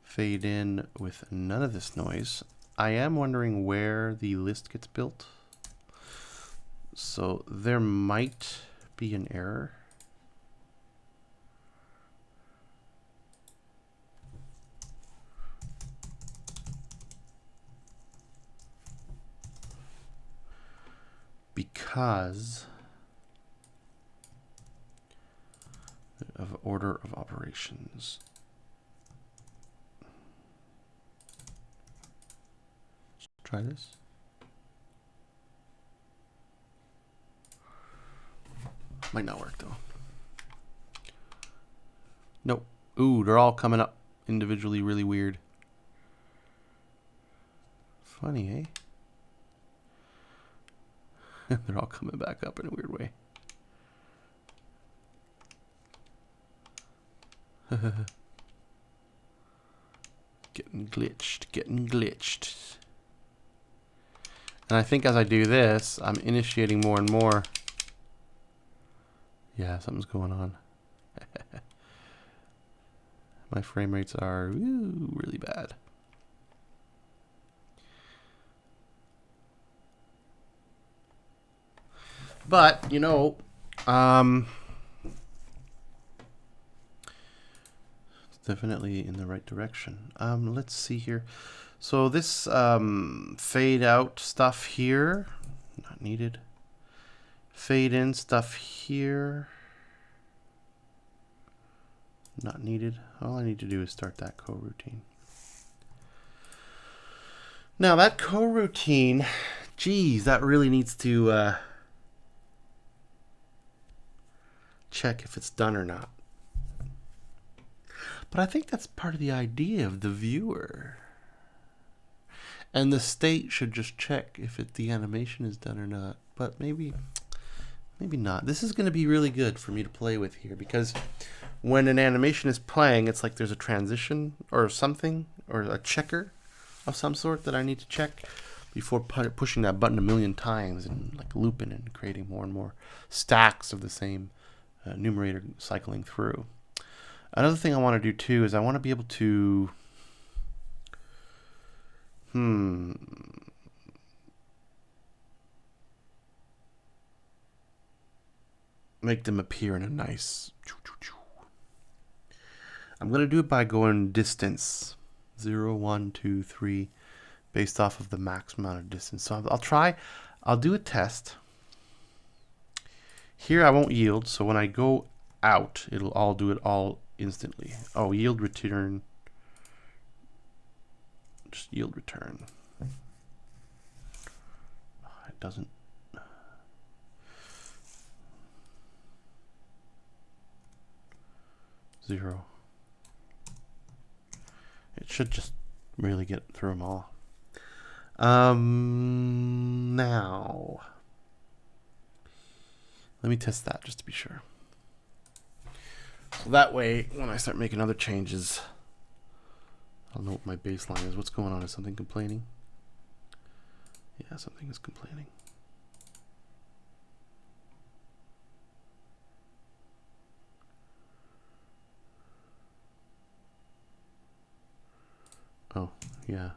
fade in with none of this noise. I am wondering where the list gets built. So there might be an error. Because of order of operations. Let's try this. Might not work though. Nope. Ooh, they're all coming up individually really weird. Funny, eh? They're all coming back up in a weird way. Getting glitched. And I think as I do this, I'm initiating more and more. Yeah, something's going on. My frame rates are really bad. But, you know, definitely in the right direction. Let's see here. So this fade out stuff here, not needed. Fade in stuff here, not needed. All I need to do is start that coroutine. Now that coroutine, geez, that really needs to check if it's done or not. But I think that's part of the idea of the viewer. And the state should just check if the animation is done or not. But maybe not. This is going to be really good for me to play with here, because when an animation is playing, it's like there's a transition or something, or a checker of some sort that I need to check before pushing that button a million times and like looping and creating more and more stacks of the same numerator cycling through. Another thing I want to do too is I want to be able to make them appear in a nice. I'm going to do it by going distance 0, 1, 2, 3 based off of the max amount of distance. So I'll do a test. Here I won't yield, so when I go out, it'll do it all instantly. Oh, yield return. Just yield return. It doesn't. Zero. It should just really get through them all. Now, let me test that just to be sure. So that way, when I start making other changes, I'll know what my baseline is. What's going on? Is something complaining? Yeah, something is complaining. Oh, yeah.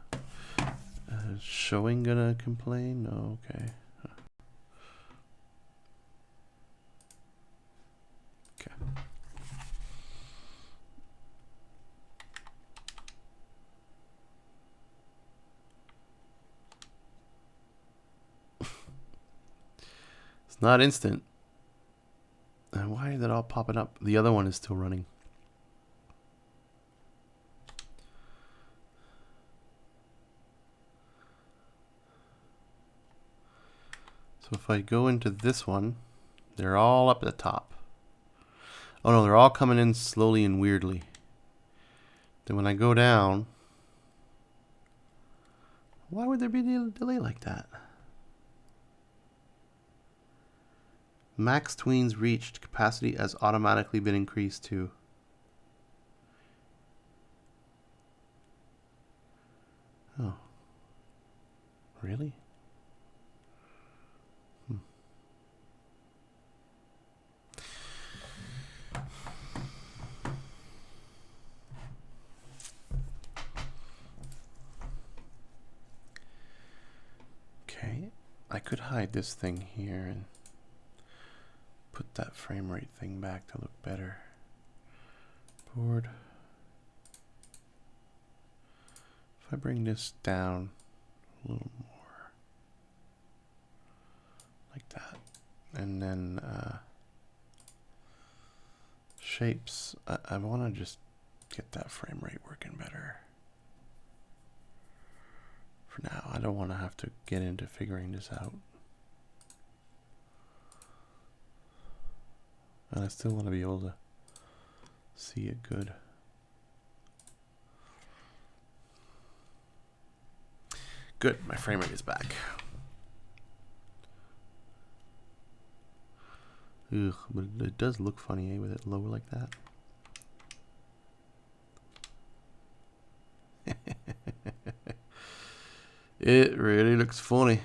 Showing gonna complain? Oh, okay. Okay. It's not instant. And why is it all popping up? The other one is still running. So if I go into this one, they're all up at the top. Oh no, they're all coming in slowly and weirdly. Then when I go down, why would there be a delay like that? Max tweens reached. Capacity has automatically been increased to. Oh. Really? Okay. I could hide this thing here and put that frame rate thing back to look better. Board. If I bring this down a little more, like that, and then shapes, I want to just get that frame rate working better. For now, I don't want to have to get into figuring this out. And I still want to be able to see it good. Good, my frame rate is back. Ugh, but it does look funny, with it low like that. It really looks funny.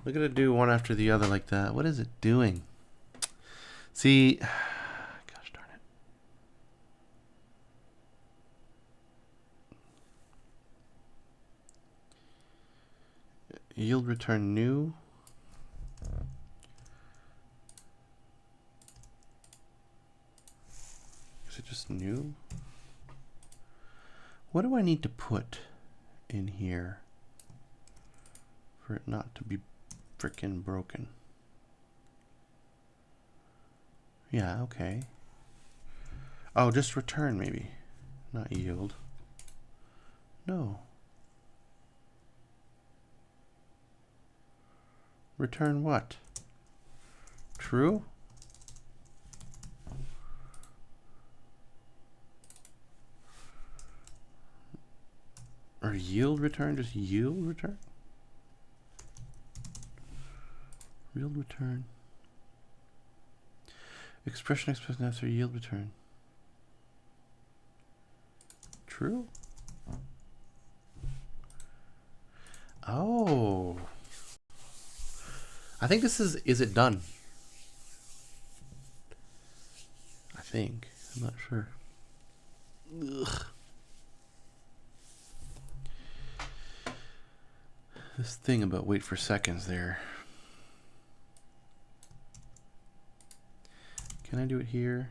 Look at it do one after the other like that. What is it doing? See, gosh darn it. Yield return new. Is it just new. What do I need to put in here for it not to be frickin' broken? Yeah, okay. Oh, just return maybe, not yield. No. Return what? True? Or yield return? Just yield return? Yield return. Expression after yield return. True? Oh. I think this is it done? I think. I'm not sure. Ugh. This thing about wait for seconds there. Can I do it here?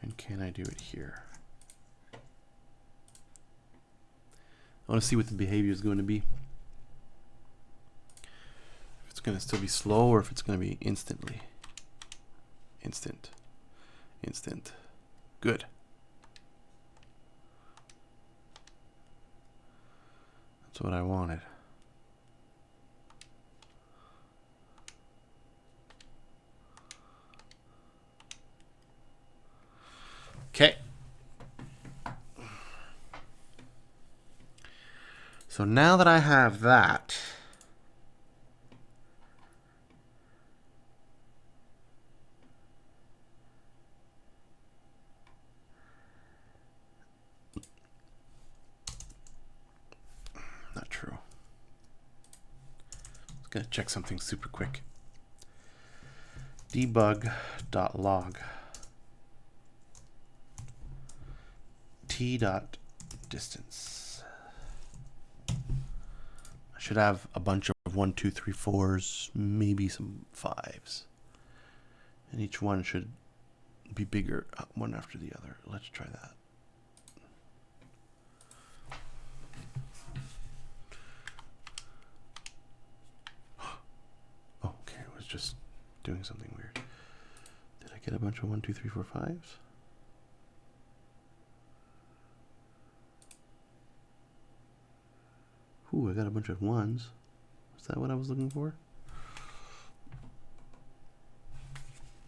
And can I do it here? I want to see what the behavior is going to be. If it's going to still be slow or if it's going to be instantly. Instant. Instant. Good. That's what I wanted. Okay. So now that I have that, not true. Just gonna check something super quick. Debug.log t.distance. I should have a bunch of 1, 2, 3, 4s, maybe some 5s. And each one should be bigger one after the other. Let's try that. Oh, okay, it was just doing something weird. Did I get a bunch of 1, 2, 3, 4, 5s? Ooh, I got a bunch of 1s. Is that what I was looking for?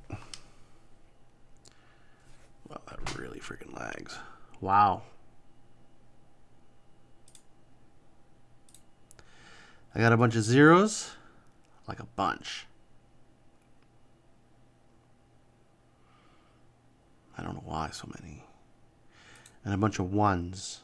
Wow, that really freaking lags. Wow. I got a bunch of 0s. Like a bunch. I don't know why so many. And a bunch of 1s.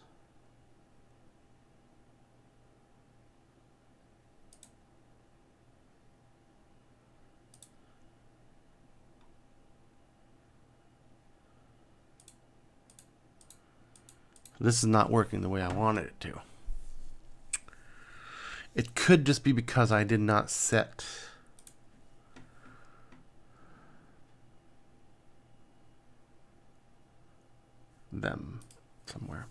This is not working the way I wanted it to. It could just be because I did not set them somewhere.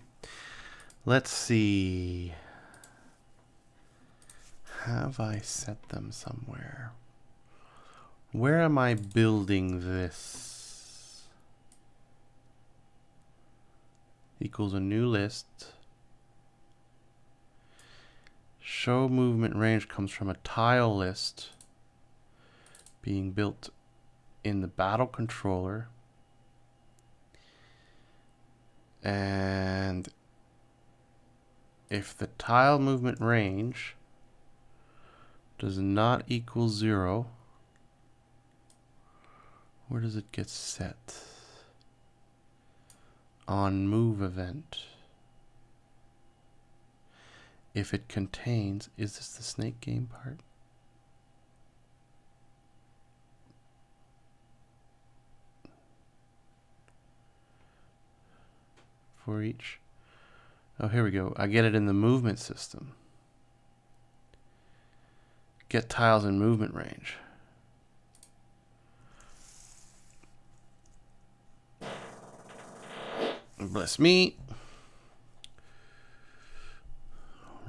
Let's see. Have I set them somewhere? Where am I building this? Equals a new list. Show movement range comes from a tile list being built in the battle controller. And if the tile movement range does not equal 0, where does it get set? On move event. If it contains, is this the snake game part? For each. Oh, here we go. I get it in the movement system. Get tiles in movement range. Bless me.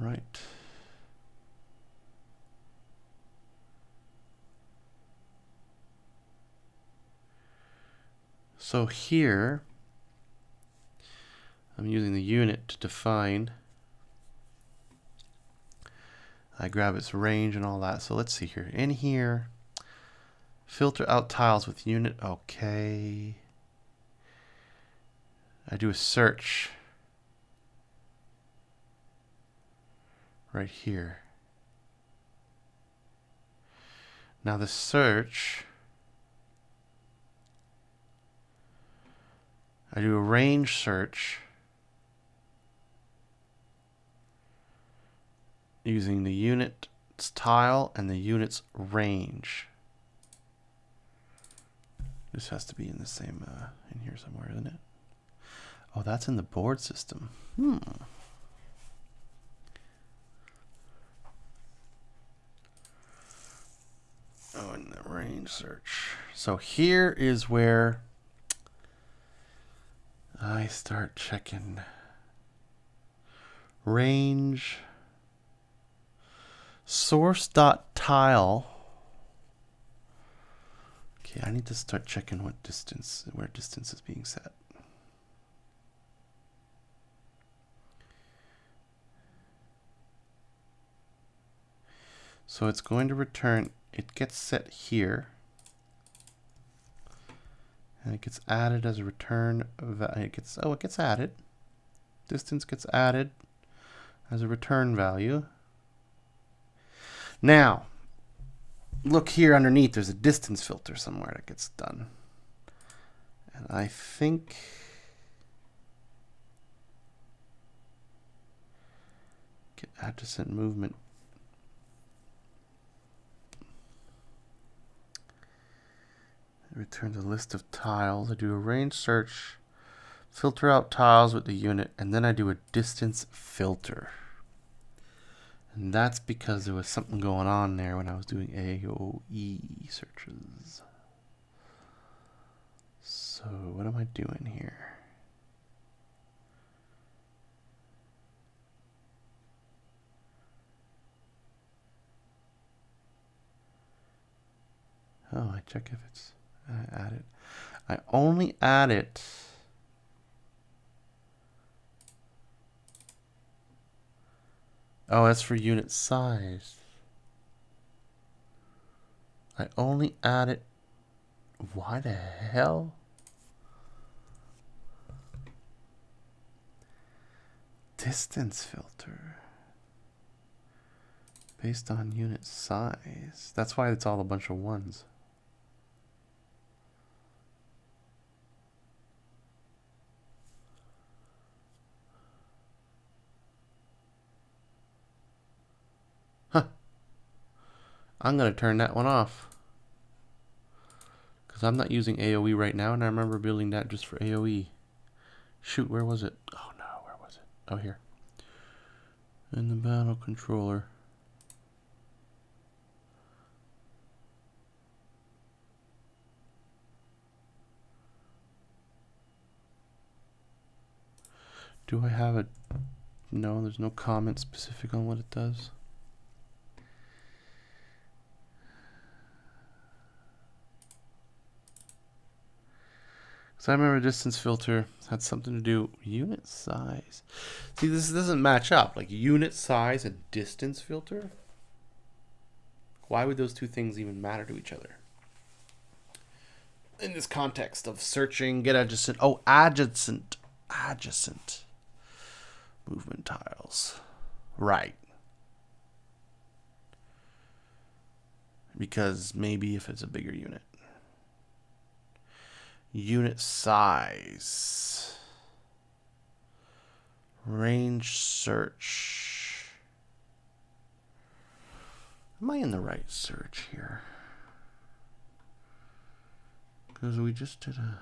All right. So here, I'm using the unit to define. I grab its range and all that. So let's see here. In here, filter out tiles with unit. Okay. I do a search right here. Now the search, I do a range search using the unit's tile and the unit's range. This has to be in the same, in here somewhere, isn't it? Oh, that's in the board system. Oh, in the range search. So here is where I start checking range source.tile. Okay, I need to start checking what distance, where distance is being set. So it's going to return, it gets set here, and it gets added as a return. It gets added. Distance gets added as a return value. Now, look here underneath, there's a distance filter somewhere that gets done. And I think get adjacent movement. It returns a list of tiles. I do a range search, filter out tiles with the unit, and then I do a distance filter. And that's because there was something going on there when I was doing AOE searches. So what am I doing here? Oh, I check if it's added. I only add it oh, that's for unit size. I only add it. Why the hell? Distance filter. Based on unit size. That's why it's all a bunch of ones. Huh. I'm going to turn that one off. Because I'm not using AoE right now, and I remember building that just for AoE. Shoot, where was it? Oh no, where was it? Oh, here. In the battle controller. Do I have a... No, there's no comment specific on what it does. So I remember distance filter had something to do unit size. See, this doesn't match up. Like unit size and distance filter. Why would those two things even matter to each other? In this context of searching, get adjacent. Oh, adjacent. Adjacent. Movement tiles. Right. Because maybe if it's a bigger unit. Unit size. Range search. Am I in the right search here? Because we just did a...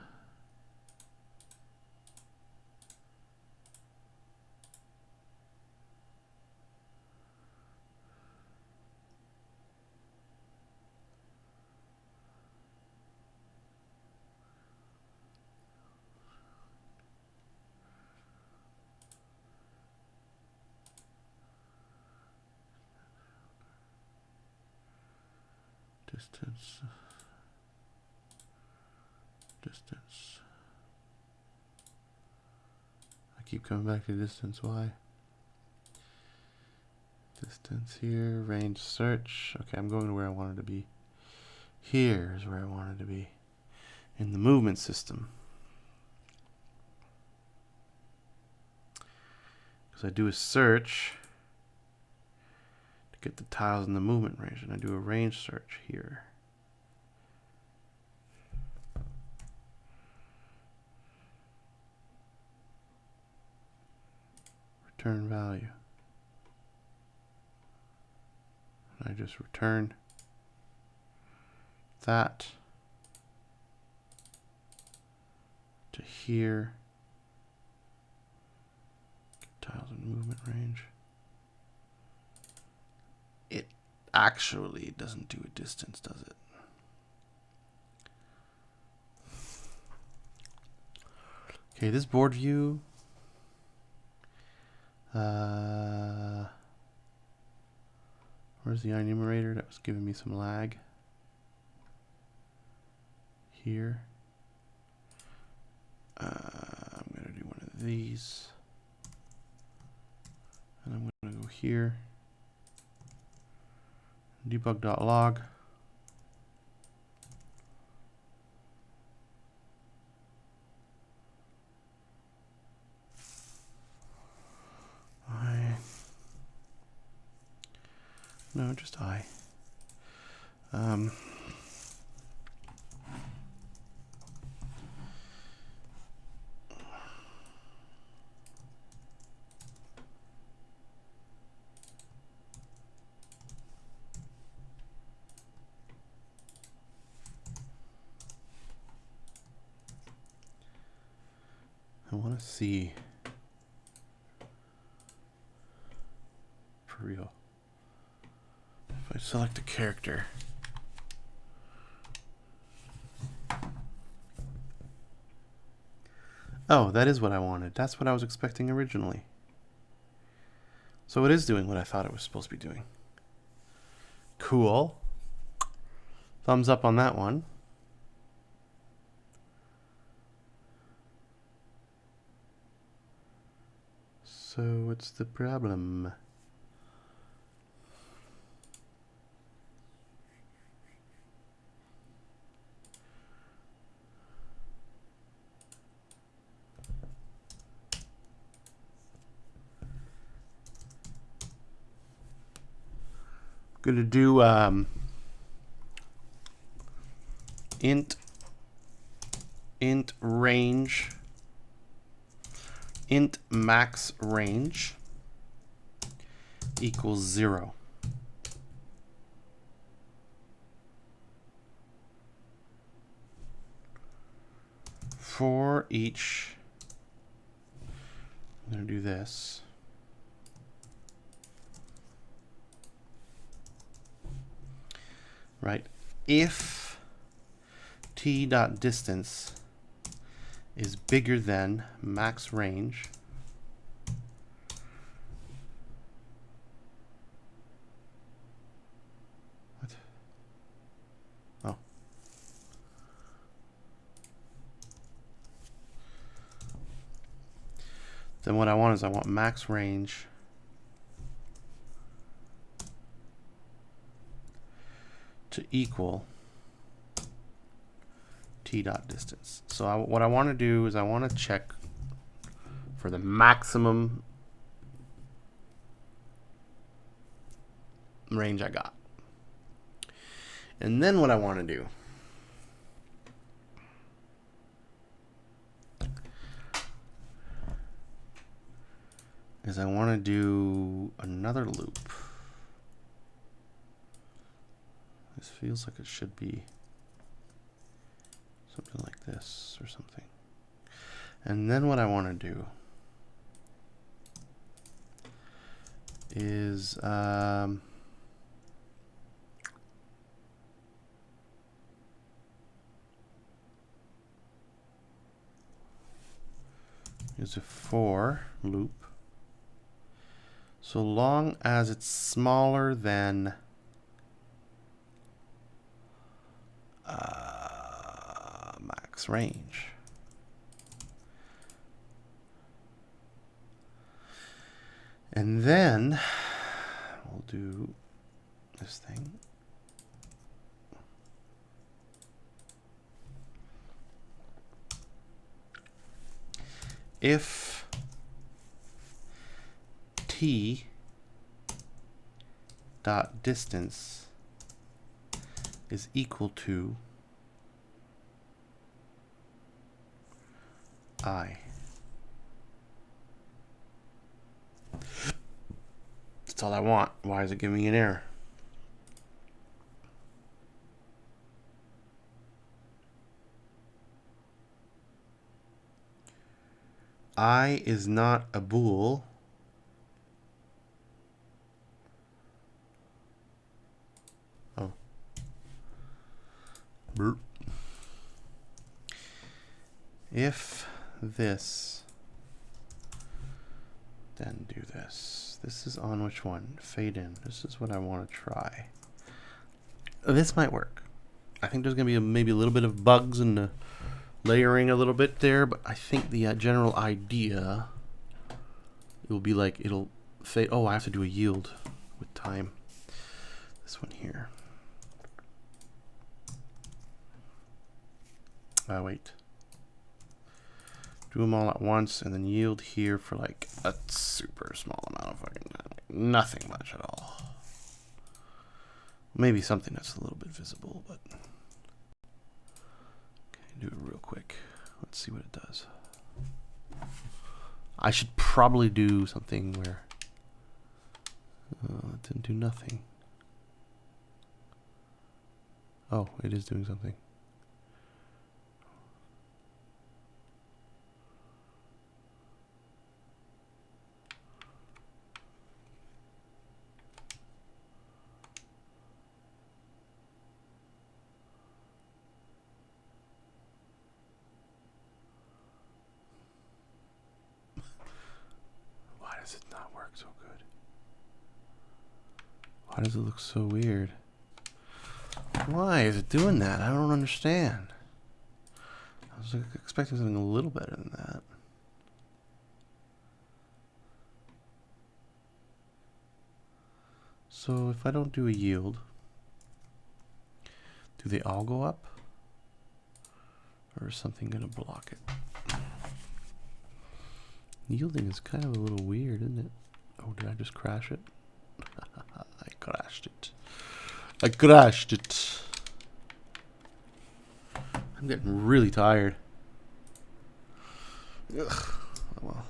Distance. Distance. I keep coming back to distance. Why? Distance here. Range search. Okay, I'm going to where I wanted to be. Here's where I wanted to be. In the movement system. Because I do a search to get the tiles in the movement range, and I do a range search here. Return value. And I just return that to here. Tiles in movement range. It actually doesn't do a distance, does it? Okay, this board view. Where's the enumerator? That was giving me some lag. Here. I'm going to do one of these. And I'm going to go here. Debug.log. No, just I. I want to see for real. If I select a character, oh, that is what I wanted. That's what I was expecting originally. So it is doing what I thought it was supposed to be doing. Cool. Thumbs up on that one. So what's the problem? Going to do int range, int max range equals 0. For each, I'm going to do this. Right, if t.distance is bigger than max range, what? Oh. Then what I want is I want max range to equal t.distance. So what I want to do is I want to check for the maximum range I got. And then what I want to do is I want to do another loop. This feels like it should be something like this or something. And then what I want to do is use a for loop. So long as it's smaller than max range. And then we'll do this thing. If t dot distance is equal to I. That's all I want. Why is it giving me an error? I is not a bool. Oh. Burp. If this, then do this. This is on which one? Fade in. This is what I want to try. This might work. I think there's going to be maybe a little bit of bugs in the layering a little bit there, but I think the general idea, it will be like it'll fade. Oh, I have to do a yield with time. This one here. Wait. Do them all at once and then yield here for like a super small amount of fucking nothing much at all. Maybe something that's a little bit visible, but okay, do it real quick. Let's see what it does. I should probably do something where it didn't do nothing. Oh, it is doing something. Why does it not work so good? Why does it look so weird? Why is it doing that? I don't understand. I was expecting something a little better than that. So if I don't do a yield, do they all go up? Or is something going to block it? Yielding is kind of a little weird, isn't it? Oh, did I just crash it? I crashed it. I crashed it. I'm getting really tired. Ugh. Oh, well.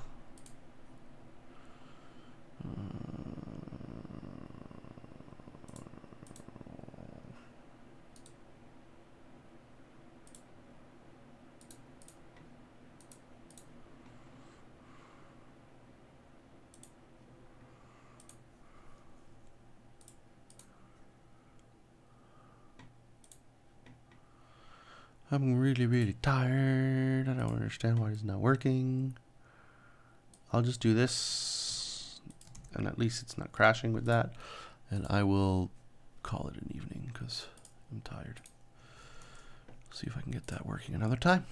I'm really, really tired. I don't understand why it's not working. I'll just do this, and at least it's not crashing with that. And I will call it an evening because I'm tired. See if I can get that working another time.